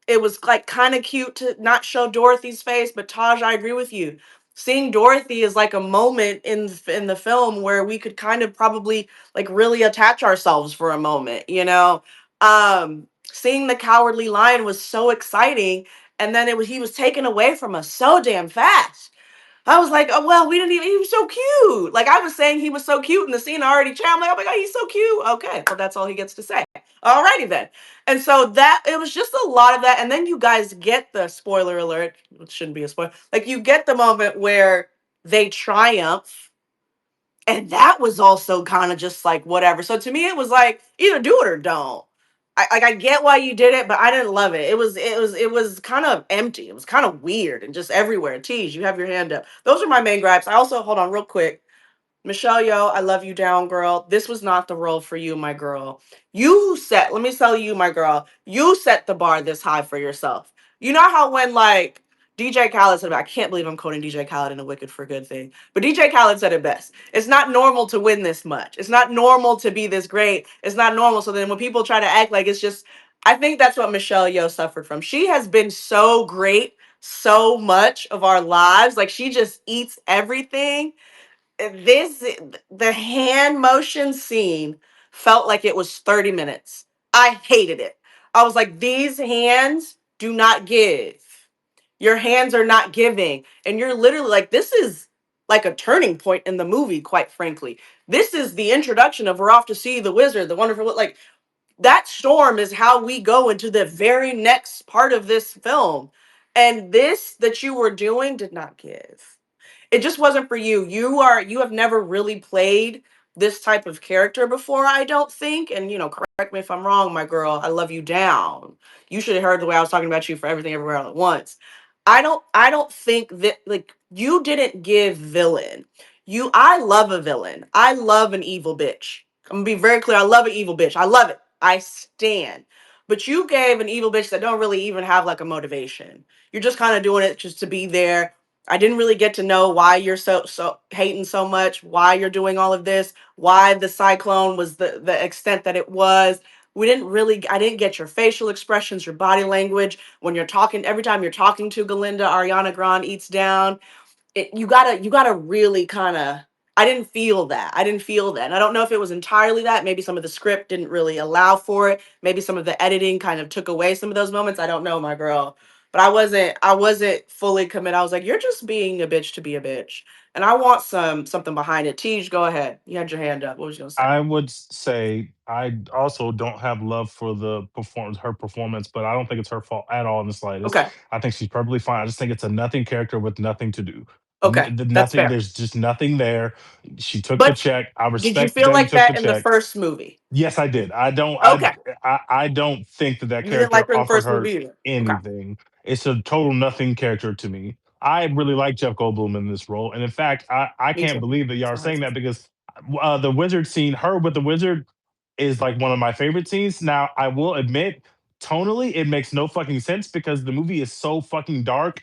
It was like kind of cute to not show Dorothy's face, but Taj, I agree with you. Seeing Dorothy is like a moment in the film where we could kind of probably like really attach ourselves for a moment, Seeing the Cowardly Lion was so exciting, and then he was taken away from us so damn fast. I was like, oh, well, we didn't even, he was so cute. Like I was saying he was so cute in the scene I already chatted. I'm like, oh my God, he's so cute. Okay, well, that's all he gets to say. Alrighty then. And so that, it was just a lot of that. And then you guys get the spoiler alert, it shouldn't be a spoiler. Like you get the moment where they triumph. And that was also kind of just like whatever. So to me, it was like either do it or don't. I get why you did it, but I didn't love it. It was kind of empty. It was kind of weird and just everywhere. Tease, you have your hand up. Those are my main gripes. I also hold on real quick. Michelle Yeoh, I love you down, girl. This was not the role for you, my girl. You set, let me tell you, my girl, you set the bar this high for yourself. You know how when like DJ Khaled said, I can't believe I'm quoting DJ Khaled in a Wicked for Good thing, but DJ Khaled said it best. It's not normal to win this much. It's not normal to be this great. It's not normal. So then when people try to act like it's just, I think that's what Michelle Yeoh suffered from. She has been so great so much of our lives. Like she just eats everything. This the hand motion scene felt like it was 30 minutes. I hated it. I was like, these hands do not give. Your hands are not giving. And you're literally like, this is like a turning point in the movie, quite frankly. This is the introduction of we're off to see the wizard, the wonderful, like that storm is how we go into the very next part of this film. And this that you were doing did not give. It just wasn't for you. You have never really played this type of character before, I don't think. And correct me if I'm wrong, my girl. I love you down. You should have heard the way I was talking about you for everything everywhere all at once. I don't think that like you didn't give villain. I love a villain. I love an evil bitch. I'm gonna be very clear. I love an evil bitch. I love it. I stand. But you gave an evil bitch that don't really even have like a motivation. You're just kind of doing it just to be there. I didn't really get to know why you're so hating so much, why you're doing all of this, why the cyclone was the extent that it was. We didn't really I didn't get your facial expressions, your body language when you're talking every time you're talking to Galinda, Ariana Grande eats down. You gotta really kind of I didn't feel that and I don't know if it was entirely that maybe some of the script didn't really allow for it, maybe some of the editing kind of took away some of those moments. I don't know, my girl, but I wasn't fully committed. I was like, you're just being a bitch to be a bitch, and I want something behind it. Tej, go ahead, you had your hand up. What was you gonna say? I would say I also don't have love for her performance, but I don't think it's her fault at all in the slightest. Okay. I think she's perfectly fine. I just think it's a nothing character with nothing to do. Okay, that's Nothing. fair. There's just nothing there. She took the But check. I did you respect feel that you like took the that in the check. first movie? Yes, I did. Okay. I don't think that that You didn't like character her in the offered first her movie either. Okay. anything. It's a total nothing character to me. I really like Jeff Goldblum in this role, and in fact, I Me can't too. believe that y'all are Sorry. saying that because the wizard scene, her with the wizard, is like one of my favorite scenes. Now, I will admit, tonally, it makes no fucking sense because the movie is so fucking dark,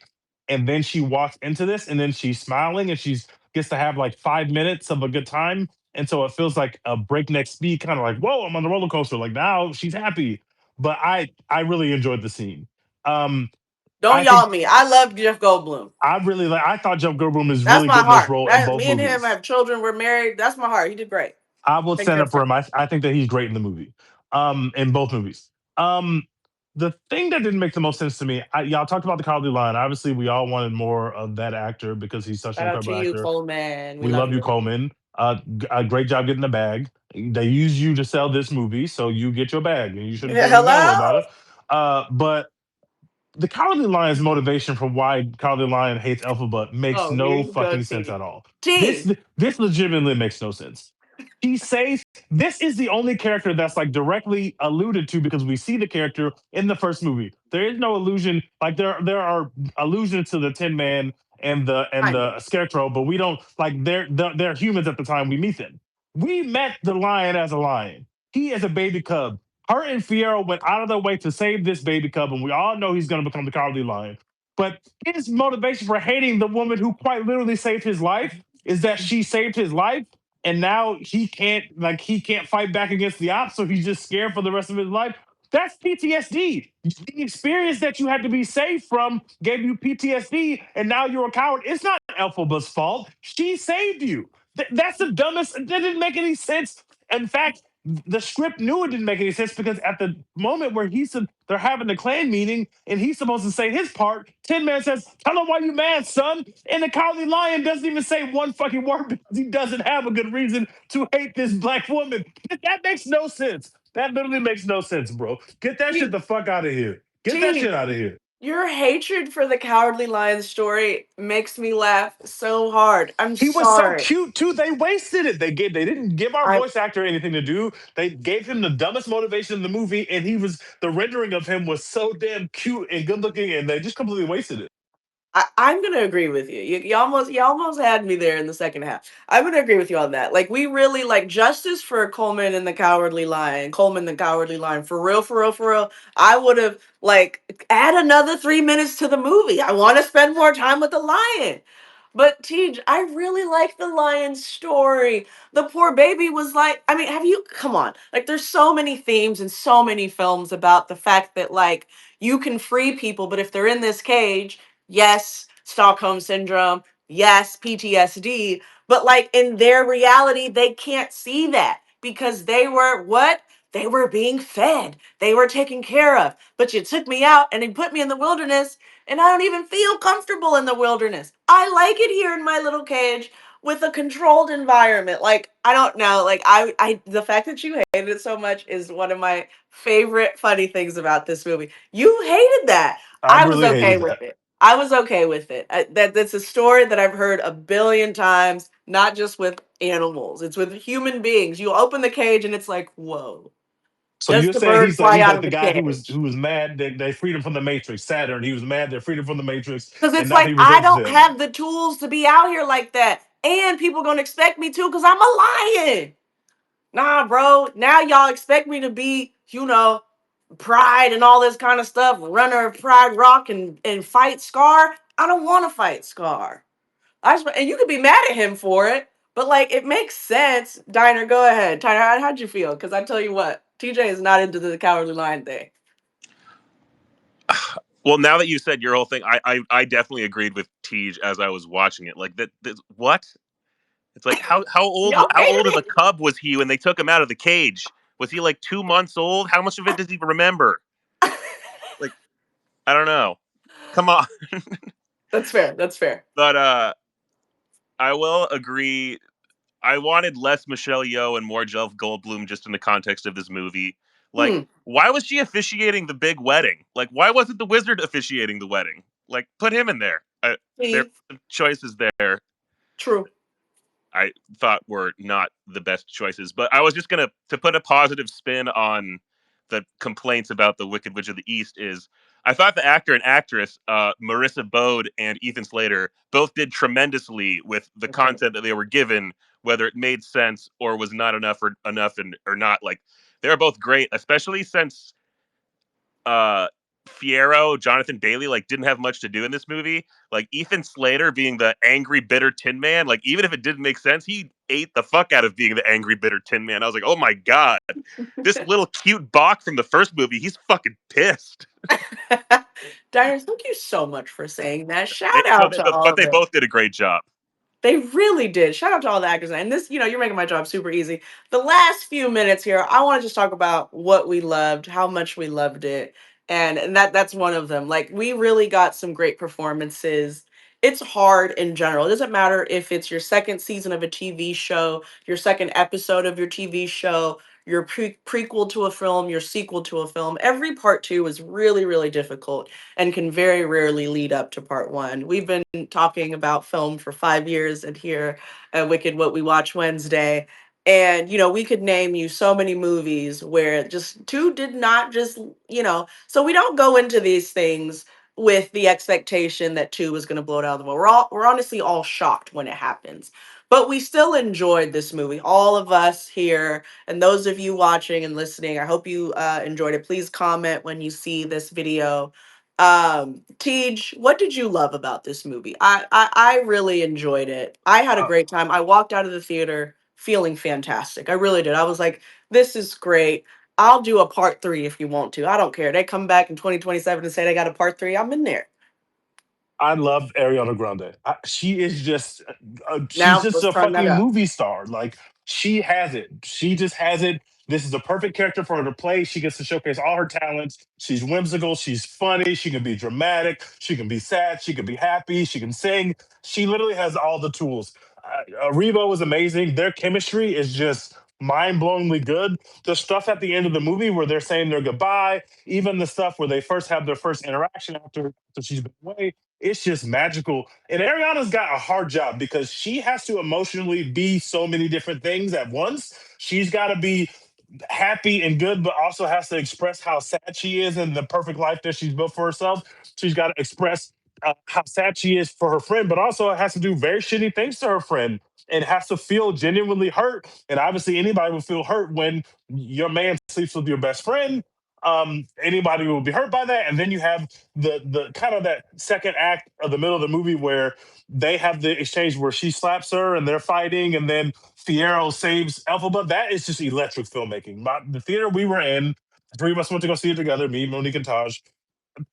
and then she walks into this, and then she's smiling, and she's gets to have like 5 minutes of a good time, and so it feels like a breakneck speed, kind of like, whoa, I'm on the roller coaster. Like now she's happy. But I really enjoyed the scene. Um, Don't I y'all think me. I love Jeff Goldblum. I thought Jeff Goldblum is That's really my good in this heart. role in That both me and him movies. have children. We're married. That's my heart. He did great. I will Take care stand of up the for family. him. I think that he's great in the movie. In both movies. Um, the thing that didn't make the most sense to me, y'all talked about the Cowardly Lion. Obviously, we all wanted more of that actor because he's such an Shout out to incredible you, actor. Coleman. We We love love you, you. Coleman. A great job getting the bag. They use you to sell this movie, so you get your bag, and you shouldn't feel any bad way Hello. about it. But the Cowardly Lion's motivation for why Cowardly Lion hates Elphaba makes Oh, here no you go, fucking sense T. at all. T. This legitimately makes no sense. He says this is the only character that's like directly alluded to because we see the character in the first movie. There is no illusion, like there are allusions to the Tin Man and I know. the Scarecrow, but we don't like they're humans at the time we meet them. We met the lion as a lion. He is a baby cub. Her and Fiyero went out of their way to save this baby cub, and we all know he's going to become the Cowardly Lion. But his motivation for hating the woman who quite literally saved his life is that she saved his life, and now he can't fight back against the ops, so he's just scared for the rest of his life. That's PTSD. The experience that you had to be saved from gave you PTSD, and now you're a coward. It's not Elphaba's fault. She saved you. That's the dumbest. That didn't make any sense. In fact, the script knew it didn't make any sense because at the moment where they're having the clan meeting and he's supposed to say his part, Tin Man says, "Tell him why you mad, son." And the Cowardly Lion doesn't even say one fucking word because he doesn't have a good reason to hate this black woman. That makes no sense. That literally makes no sense, bro. Get that shit T. the fuck out of here. Get that T. shit out of here. Your hatred for the Cowardly Lion story makes me laugh so hard. I'm He was so sorry. cute too. They wasted it. They didn't give our I voice actor anything to do. They gave him the dumbest motivation in the movie, and the rendering of him was so damn cute and good looking, and they just completely wasted it. I'm gonna agree with you. You almost had me there in the second half. I'm gonna agree with you on that. Like we really like justice for Coleman and the Cowardly Lion. Coleman the Cowardly Lion. For real, for real, for real. I would have like add another 3 minutes to the movie. I want to spend more time with the lion. But Tej, I really like the lion's story. The poor baby was like, I mean, have you come on? Like there's so many themes and so many films about the fact that like you can free people, but if they're in this cage, yes, Stockholm syndrome, yes, PTSD, but like in their reality, they can't see that because they were what? They were being fed. They were taken care of. But you took me out and you put me in the wilderness, and I don't even feel comfortable in the wilderness. I like it here in my little cage with a controlled environment. Like, I don't know, like the fact that you hated it so much is one of my favorite funny things about this movie. You hated that. I I was really okay hated with that. it. I was okay with it. That's a story that I've heard a billion times, not just with animals. It's with human beings. You open the cage and it's like, whoa. So Does you're the saying bird fly he's out like of the the guy cage? who was mad that they freed him from the Matrix. Saturn, he was mad they freed him from the Matrix, Because and it's now like he I resents don't them. have the tools to be out here like that. And people gonna expect me to because I'm a lion. Nah, bro. Now y'all expect me to be, Pride and all this kind of stuff, runner of Pride Rock and fight Scar. I don't want to fight Scar. And you could be mad at him for it, but like it makes sense. Diner, go ahead. Tyler, how'd you feel? Because I tell you what, TJ is not into the Cowardly Lion thing. Well, now that you said your whole thing, I definitely agreed with Tej as I was watching it. Like that what? It's like Y'all how old of hated a cub was he when they took him out of the cage? Was he like 2 months old? How much of it does he remember? it. Like I don't know. Come on. That's fair. That's fair. But I will agree. I wanted less Michelle Yeoh and more Jeff Goldblum just in the context of this movie. Like, Hmm. why was she officiating the big wedding? Like, why wasn't the wizard officiating the wedding? Like, put him in there. There See, are choices there true. I thought were not the best choices. But I was just gonna to put a positive spin on the complaints about the Wicked Witch of the East is I thought the actor and actress, Marissa Bode and Ethan Slater, both did tremendously with the Okay. content that they were given, whether it made sense or was not enough and or not. Like they were both great, especially since uh Fiyero, Jonathan Bailey, like didn't have much to do in this movie. Like Ethan Slater being the angry, bitter Tin Man, like even if it didn't make sense, he ate the fuck out of being the angry, bitter Tin Man. I was like, oh my god, this little cute Bach from the first movie, he's fucking pissed. Diners, thank you so much for saying that. They, Shout no, out they, to all but of they them. both did a great job. They really did. Shout out to all the actors. And this, you're making my job super easy. The last few minutes here, I want to just talk about what we loved, how much we loved it. And that's one of them. Like we really got some great performances. It's hard in general. It doesn't matter if it's your second season of a TV show, your second episode of your TV show, your prequel to a film, your sequel to a film. Every part two is really, really difficult and can very rarely lead up to part one. We've been talking about film for 5 years and here at Wicked What We Watch Wednesday. And, we could name you so many movies where just two did not just, so we don't go into these things with the expectation that two was going to blow it out of the water. We're honestly all shocked when it happens. But we still enjoyed this movie. All of us here and those of you watching and listening, I hope you enjoyed it. Please comment when you see this video. Tej, what did you love about this movie? I really enjoyed it. I had a Uh, great time. I walked out of the theater feeling fantastic. I really did. I was like, this is great. I'll do a part three if you want to. I don't care. They come back in 2027 and say they got a part three. I'm in there. I love Ariana Grande. She's Now just let's a turn that fucking up. movie star. Like she has it. She just has it. This is a perfect character for her to play. She gets to showcase all her talents. She's whimsical. She's funny. She can be dramatic. She can be sad. She can be happy. She can sing. She literally has all the tools. Revo is amazing. Their chemistry is just mind-blowingly good. The stuff at the end of the movie where they're saying their goodbye, even the stuff where they first have their first interaction after she's been away, it's just magical. And Ariana's got a hard job because she has to emotionally be so many different things at once. She's got to be happy and good, but also has to express how sad she is and the perfect life that she's built for herself. She's got to express how sad she is for her friend, but also has to do very shitty things to her friend and has to feel genuinely hurt. And obviously, anybody will feel hurt when your man sleeps with your best friend. Anybody will be hurt by that. And then you have the kind of that second act of the middle of the movie where they have the exchange where she slaps her and they're fighting, and then Fiyero saves Elphaba. That is just electric filmmaking. The theater we were in, the three of us went to go see it together, me, Monique, and Taj.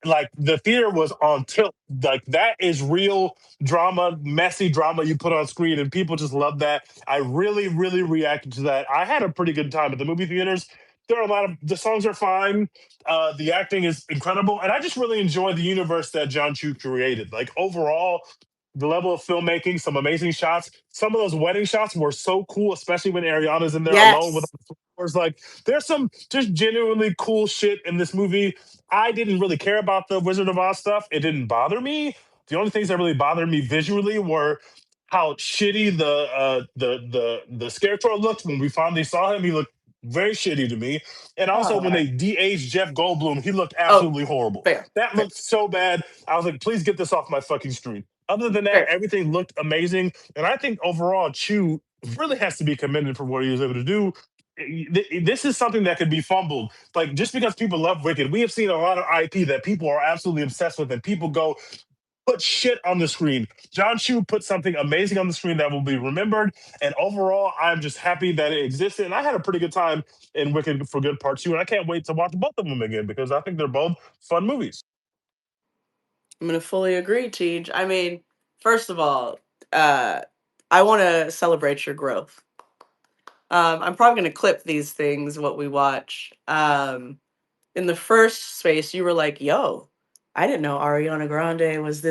Like the theater was on tilt. Like that is real drama, messy drama you put on screen, and people just love that. I really, really reacted to that. I had a pretty good time at the movie theaters. There are a lot of the songs are fine. The acting is incredible, and I just really enjoy the universe that John Chu created. Like overall, the level of filmmaking, some amazing shots. Some of those wedding shots were so cool, especially when Ariana's in there alone with Yes. all the flowers. Like, there's some just genuinely cool shit in this movie. I didn't really care about the Wizard of Oz stuff. It didn't bother me. The only things that really bothered me visually were how shitty the scarecrow looked when we finally saw him. He looked very shitty to me. And also when Oh, they de-aged Jeff Goldblum, he looked oh, absolutely horrible. fair, That fair, looked so bad. I was like, please get this off my fucking screen. Other than that, fair. everything looked amazing. And I think overall, Chu really has to be commended for what he was able to do. This is something that could be fumbled. Like, just because people love Wicked, we have seen a lot of IP that people are absolutely obsessed with, and people go put shit on the screen. John Chu put something amazing on the screen that will be remembered. And overall, I'm just happy that it existed. And I had a pretty good time in Wicked for Good Part 2. And I can't wait to watch both of them again because I think they're both fun movies. I'm gonna fully agree, Tej. I mean, first of all, uh, I want to celebrate your growth. I'm probably gonna clip these things what we watch. In the first space, you were like, "Yo, I didn't know Ariana Grande was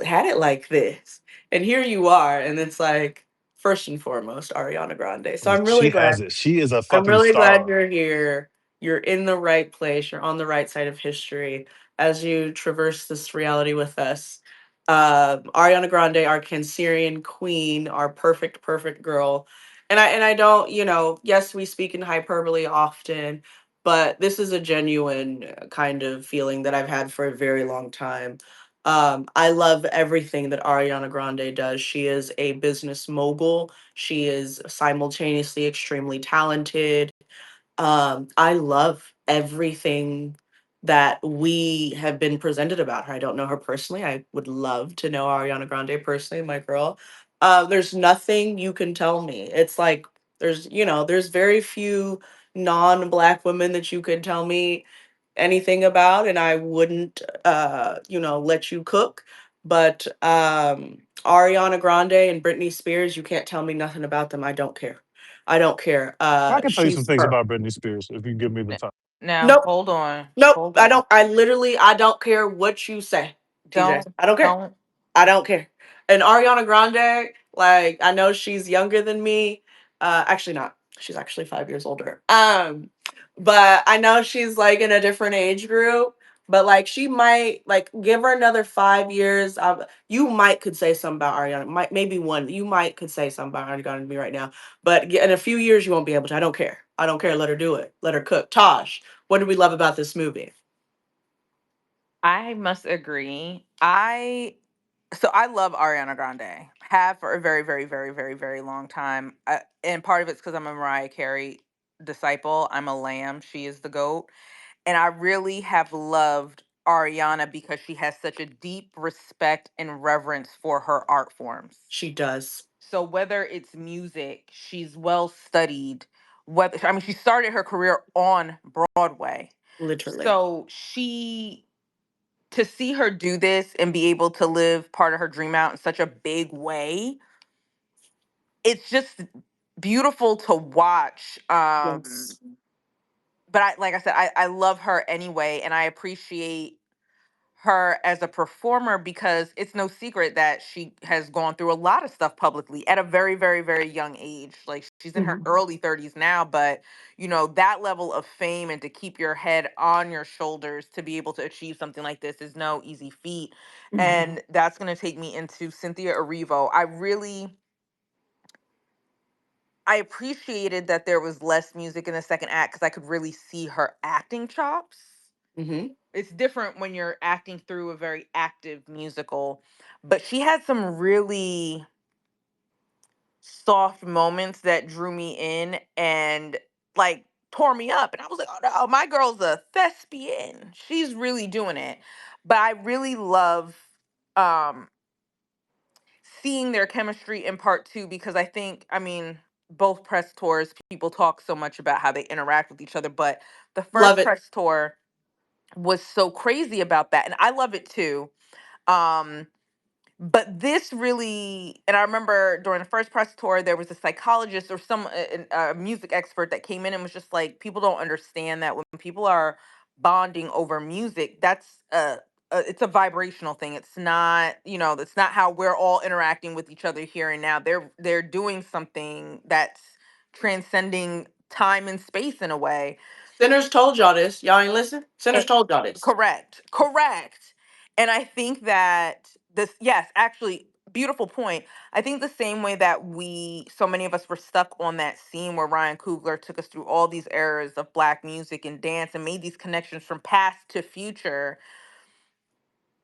had it like this," and here you are, and it's like first and foremost Ariana Grande. So I'm really She glad. has it. She is a I'm fucking really glad star. you're here. You're in the right place. You're on the right side of history as you traverse this reality with us. Ariana Grande, our Cancerian queen, our perfect, perfect girl. And I don't, yes, we speak in hyperbole often, but this is a genuine kind of feeling that I've had for a very long time. I love everything that Ariana Grande does. She is a business mogul. She is simultaneously extremely talented. I love everything that we have been presented about her. I don't know her personally. I would love to know Ariana Grande personally, my girl. There's nothing you can tell me. It's like there's very few non-black women that you could tell me anything about, and I wouldn't let you cook. But Ariana Grande and Britney Spears, you can't tell me nothing about them. I don't care. I don't care. I can tell you some She's things her. about Britney Spears if you give me the N- time. Now, Nope. hold on. Nope. Hold I on. don't. I don't care what you say, TJ. Don't I don't care. don't I don't care. And Ariana Grande, like I know she's younger than me. Actually not. She's actually 5 years older. But I know she's like in a different age group. But like she might like give her another 5 years. You might could say something about Ariana. Might maybe one. You might could say something about Ariana Grande to me right now. But in a few years you won't be able to. I don't care. I don't care. Let her do it. Let her cook. Tosh, what do we love about this movie? I must agree. I love Ariana Grande. Have for a very, very, very, very, very long time. And part of it's because I'm a Mariah Carey disciple. I'm a lamb. She is the goat. And I really have loved Ariana because she has such a deep respect and reverence for her art forms. She does. So whether it's music, she's well studied. Whether I mean, she started her career on Broadway. Literally. So she to see her do this and be able to live part of her dream out in such a big way, it's just beautiful to watch. Yes. But like I said, I love her anyway, and I appreciate her as a performer because it's no secret that she has gone through a lot of stuff publicly at a very, very, very young age. Like she's in her Mhm. early 30s now, but that level of fame and to keep your head on your shoulders to be able to achieve something like this is no easy feat. Mhm. And that's going to take me into Cynthia Erivo. I appreciated that there was less music in the second act because I could really see her acting chops. Hmm. It's different when you're acting through a very active musical, but she had some really soft moments that drew me in and like tore me up, and I was like, oh no, my girl's a thespian, she's really doing it. But I really love um seeing their chemistry in part two, because I think, I mean, both press tours people talk so much about how they interact with each other, but the Love first it. press tour was so crazy about that, and I love it too. um but this really, and I remember during the first press tour there was a psychologist or some a music expert that came in and was just like, people don't understand that when people are bonding over music, that's it's a vibrational thing. It's not, that's not how we're all interacting with each other here and now. They're doing something that's transcending time and space in a way. Sinners told y'all this. Y'all ain't listen. Sinners told y'all this. Correct. Correct. And I think that this, yes, actually, beautiful point. I think the same way that so many of us were stuck on that scene where Ryan Coogler took us through all these eras of Black music and dance and made these connections from past to future.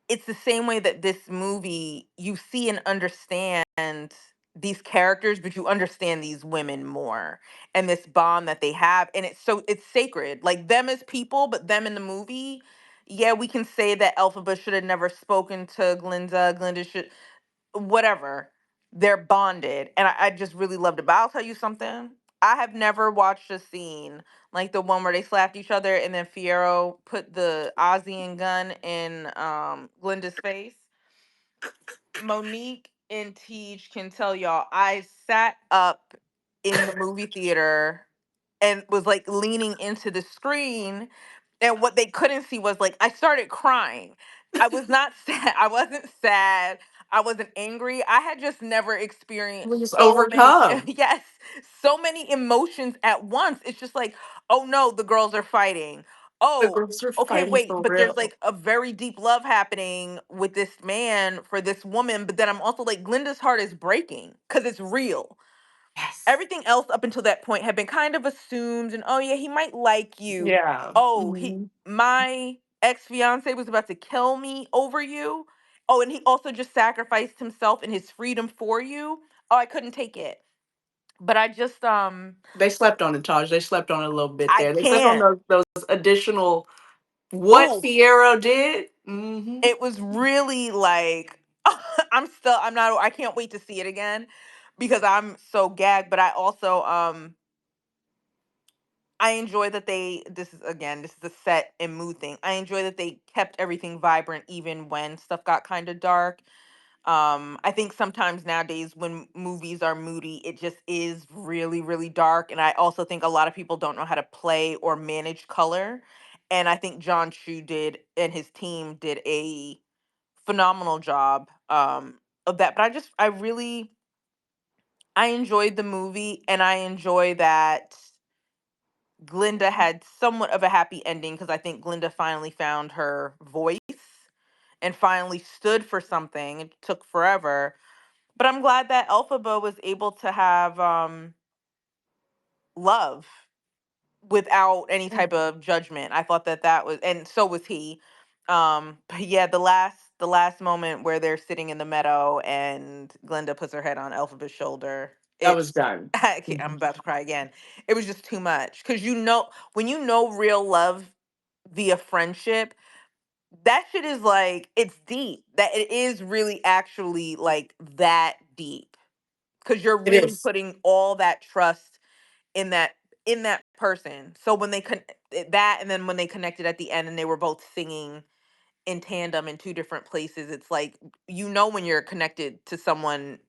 It's the same way that this movie, you see and understand these characters, but you understand these women more, and this bond that they have. And it's sacred. Like them as people, but them in the movie. Yeah, we can say that Elphaba should have never spoken to Glinda. Glinda should, whatever. They're bonded. And I just really loved it. But I'll tell you something. I have never watched a scene like the one where they slapped each other and then Fiyero put the Ozzy gun in Glinda's face. Monique and Tej can tell y'all, I sat up in the movie theater and was like leaning into the screen. And what they couldn't see was like I started crying. I was not sad. I wasn't sad. I wasn't angry. I had just never We experienced just so many, overcome. yes, so many emotions at once. It's just like, oh no, the girls are fighting. The Oh, girls are okay, fighting wait, for but there's real. like a very deep love happening with this man for this woman. But then I'm also like, Glinda's heart is breaking because it's real. Yes. Everything else up until that point had been kind of assumed, and oh yeah, he might like you. Yeah. Oh, Hmm. my ex-fiance was about to kill me over you. Oh, and he also just sacrificed himself and his freedom for you. Oh, I couldn't take it. But I just They slept on it, Taj. They slept on it a little bit I there. They slept on can't. those additional what Ooh, Fiyero did. Hmm. it was really like I can't wait to see it again because I'm so gagged, but I also I enjoy that this is a set and mood thing. I enjoy that they kept everything vibrant even when stuff got kind of dark. I think sometimes nowadays when movies are moody, it just is really, really dark. And I also think a lot of people don't know how to play or manage color. And I think John Chu did and his team did a phenomenal job of that. But I really, I enjoyed the movie, and I enjoy that Glinda had somewhat of a happy ending because I think Glinda finally found her voice and finally stood for something. It took forever, but I'm glad that Elphaba was able to have love without any type of judgment. I thought that that was, and so was he. But yeah, the last moment where they're sitting in the meadow and Glinda puts her head on Elphaba's shoulder. That was It's done. I'm Mhm. about to cry again. It was just too much because when you know real love via friendship, that shit is like it's deep. That it is really actually like that deep because you're It really is. putting all that trust in that person. So when that, and then when they connected at the end and they were both singing in tandem in two different places, it's like when you're connected to someone,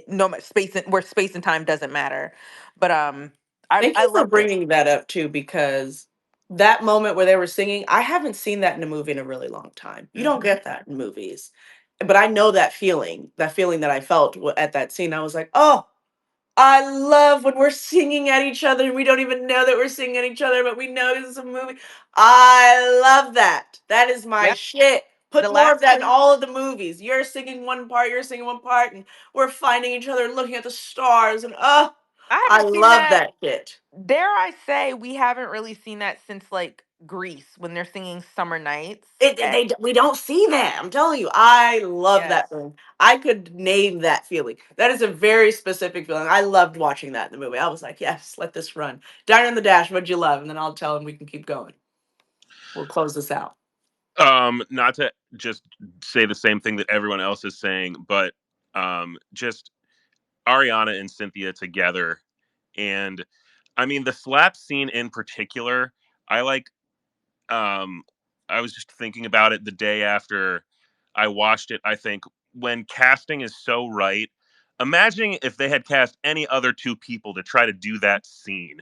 no where space and time doesn't matter. But Thank I you for loved it. bringing that up too, because that moment where they were singing, I haven't seen that in a movie in a really long time. You don't Hmm. get that in movies. But I know that feeling that I felt at that scene. I was like, oh, I love when we're singing at each other and we don't even know that we're singing at each other, but we know this is a movie. I love that. That is my Yep. shit. The Put more of last that in place. all of the movies. You're singing one part, you're singing one part, and we're finding each other and looking at the stars and I I haven't seen love that. that shit. Dare I say we haven't really seen that since like Greece when they're singing Summer Nights. We don't see that. I'm telling you, I love Yes. that film. I could name that feeling. That is a very specific feeling. I loved watching that in the movie. I was like, yes, let this run. Diner in the Dash, what'd you love? And then I'll tell him we can keep going. We'll close this out. Not to just say the same thing that everyone else is saying, but just Ariana and Cynthia together. And I mean, the slap scene in particular, I like, um, I was just thinking about it the day after I watched it. I think when casting is so right, imagine if they had cast any other two people to try to do that scene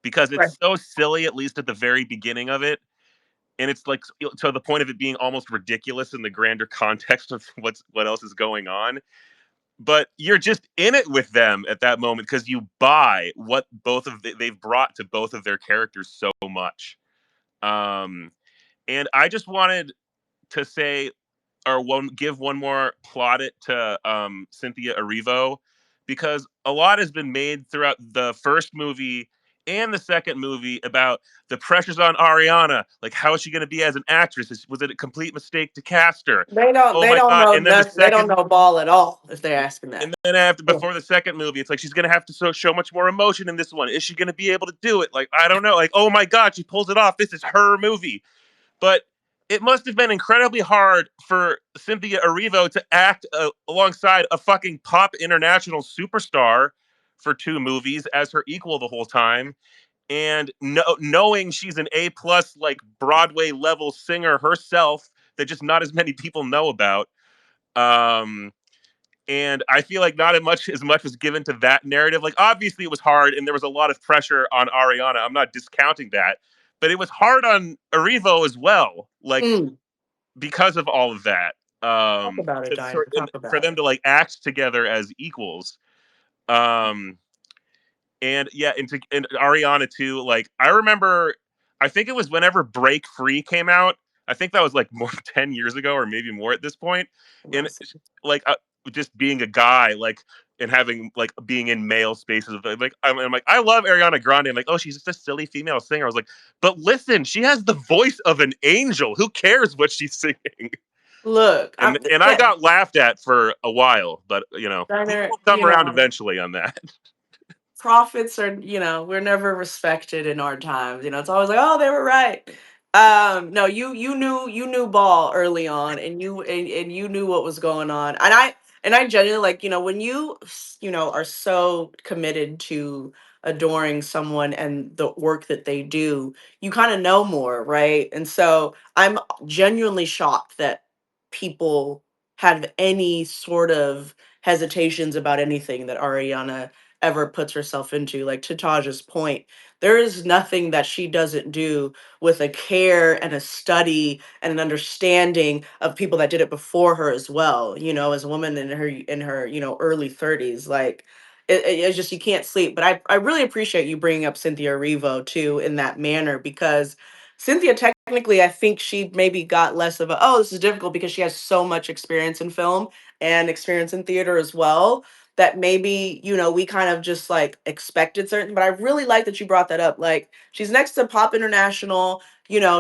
because Right. it's so silly, at least at the very beginning of it. And it's like to the point of it being almost ridiculous in the grander context of what else is going on, but you're just in it with them at that moment because you buy what they've brought to both of their characters so much. um and I just wanted to say, or give one more plaudit to Cynthia Erivo, because a lot has been made throughout the first movie and the second movie about the pressures on Ariana. Like, how is she going to be as an actress? Was it a complete mistake to cast her? Oh They my don't god! know And then the nothing. They don't second, know ball at all if they're asking that. and then after Oh. before the second movie, it's like she's gonna have to show much more emotion in this one. Is she gonna be able to do it? Like, I don't know. Like, oh my god, she pulls it off. This is her movie. But it must have been incredibly hard for Cynthia Erivo to act alongside a fucking pop international superstar for two movies as her equal the whole time, and knowing she's an A+ like Broadway level singer herself that just not as many people know about. Um, and I feel like not as much was given to that narrative. Like, obviously it was hard and there was a lot of pressure on Ariana. I'm not discounting that, but it was hard on Erivo as well. Like, Mm, because of all of that, talk about it, to Diner. sort and Talk for about them it. to like act together as equals. Um, and yeah, and Ariana too. Like, I remember, I think it was whenever Break Free came out. I think that was like more than 10 years ago, or maybe more at this point. And like, just being a guy, like, and having like being in male spaces, like I'm like, I love Ariana Grande. I'm like, oh, she's just a silly female singer. I was like, but listen, she has the voice of an angel. Who cares what she's singing? Look, And I yeah, got laughed at for a while, but people Diner. will come around eventually on that. Prophets are, we're never respected in our times. It's always like, oh, they were right. No, you knew ball early on, and you knew what was going on. And I genuinely, like, when are so committed to adoring someone and the work that they do, you kind of know more, right? And so I'm genuinely shocked that people have any sort of hesitations about anything that Ariana ever puts herself into. Like, to Taj's point, there is nothing that she doesn't do with a care and a study and an understanding of people that did it before her as well. As a woman in her early 30s, like, it's just, you can't sleep. But I really appreciate you bringing up Cynthia Erivo too in that manner, because Cynthia, technically, I think she maybe got less of a, oh, this is difficult, because she has so much experience in film and experience in theater as well, that maybe, we kind of just like expected certain. But I really like that you brought that up. Like, she's next to Pop International,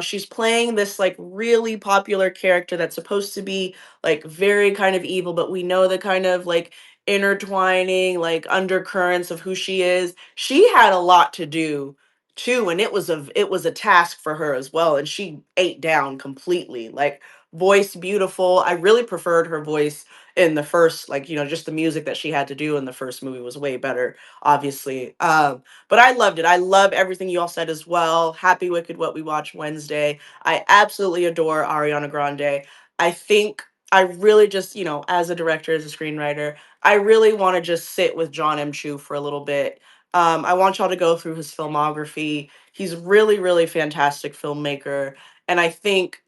she's playing this like really popular character that's supposed to be like very kind of evil, but we know the kind of like intertwining like undercurrents of who she is. She had a lot to do too, and it was a task for her as well, and she ate down completely. Like, voice beautiful. I really preferred her voice in the first, like, just the music that she had to do in the first movie was way better, obviously. But I loved it. I love everything you all said as well. Happy Wicked What We Watch Wednesday. I absolutely adore Ariana Grande. I think I really just, as a director, as a screenwriter, I really want to just sit with Jon M Chu for a little bit. I want y'all to go through his filmography. He's really, really fantastic filmmaker. And I think,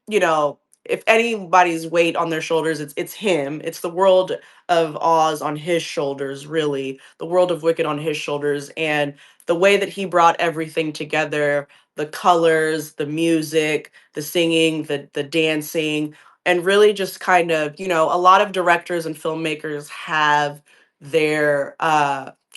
if anybody's weight on their shoulders, it's him. It's the world of Oz on his shoulders, really. The world of Wicked on his shoulders. And the way that he brought everything together, the colors, the music, the singing, the dancing, and really just kind of, a lot of directors and filmmakers have their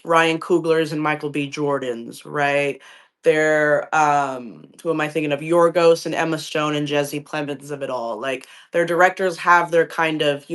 Ryan Coogler's and Michael B. Jordan's, right? They're who am I thinking of? Yorgos and Emma Stone and Jesse Plemons of it all. Like their directors have their kind of,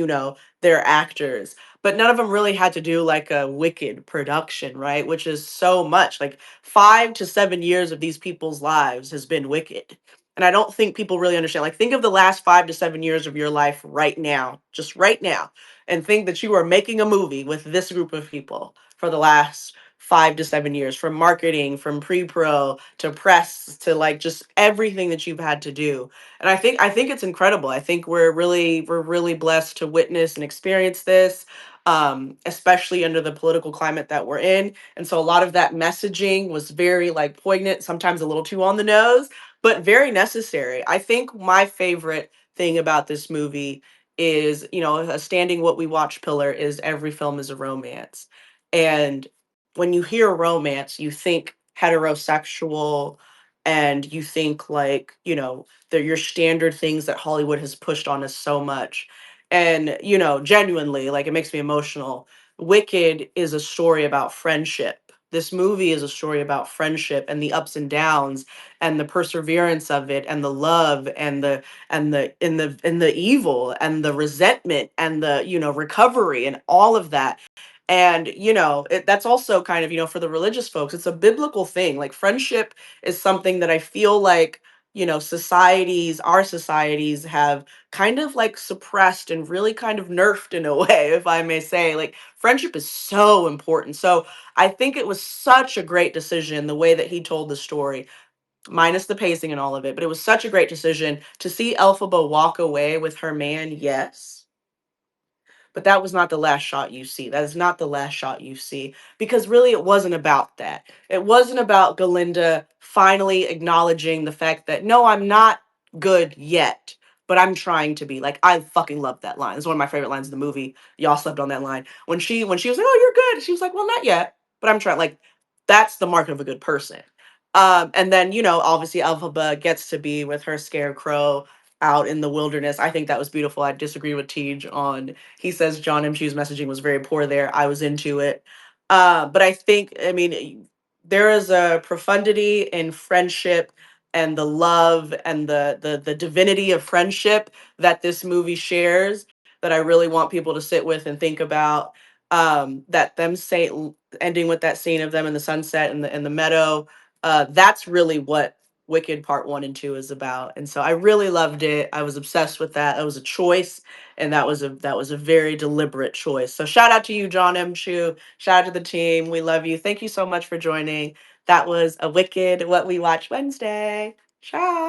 their actors, but none of them really had to do like a Wicked production, right? Which is so much. Like 5 to 7 years of these people's lives has been Wicked. And I don't think people really understand. Like, think of the last 5 to 7 years of your life right now, just right now, and think that you are making a movie with this group of people for the last 5 to 7 years, from marketing, from pre-pro to press to like just everything that you've had to do. And I think it's incredible. I think we're really blessed to witness and experience this, especially under the political climate that we're in. And so a lot of that messaging was very like poignant, sometimes a little too on the nose, but very necessary. I think my favorite thing about this movie is, a standing what we watch pillar is every film is a romance. And when you hear romance, you think heterosexual, and you think like, they're your standard things that Hollywood has pushed on us so much. And, genuinely, like it makes me emotional. Wicked is a story about friendship. This movie is a story about friendship and the ups and downs and the perseverance of it and the love and the evil and the resentment and the recovery and all of that. And that's also kind of, for the religious folks, it's a biblical thing. Like friendship is something that I feel like, our societies have kind of like suppressed and really kind of nerfed in a way, if I may say. Like friendship is so important. So I think it was such a great decision the way that he told the story, minus the pacing and all of it. But it was such a great decision to see Elphaba walk away with her man. Yes, but that was not the last shot you see. That is not the last shot you see, because really it wasn't about that. It wasn't about Galinda finally acknowledging the fact that no, I'm not good yet, but I'm trying to be. Like I fucking love that line. It's one of my favorite lines in the movie. Y'all slept on that line. When she was like, "Oh, you're good." She was like, "Well, not yet, but I'm trying." Like that's the mark of a good person. And then, obviously Elphaba gets to be with her scarecrow out in the wilderness. I think that was beautiful. I disagree with Tej on, he says Jon M Chu's messaging was very poor there. I was into it. But I mean, there is a profundity in friendship and the love and the divinity of friendship that this movie shares that I really want people to sit with and think about. That them say ending with that scene of them in the sunset and the meadow. That's really what Wicked Part 1 and 2 is about. And so I really loved it. I was obsessed with that. That was a choice, and that was a very deliberate choice. So shout out to you, Jon M Chu. Shout out to the team. We love you. Thank you so much for joining. That was a Wicked What We Watch Wednesday. Ciao.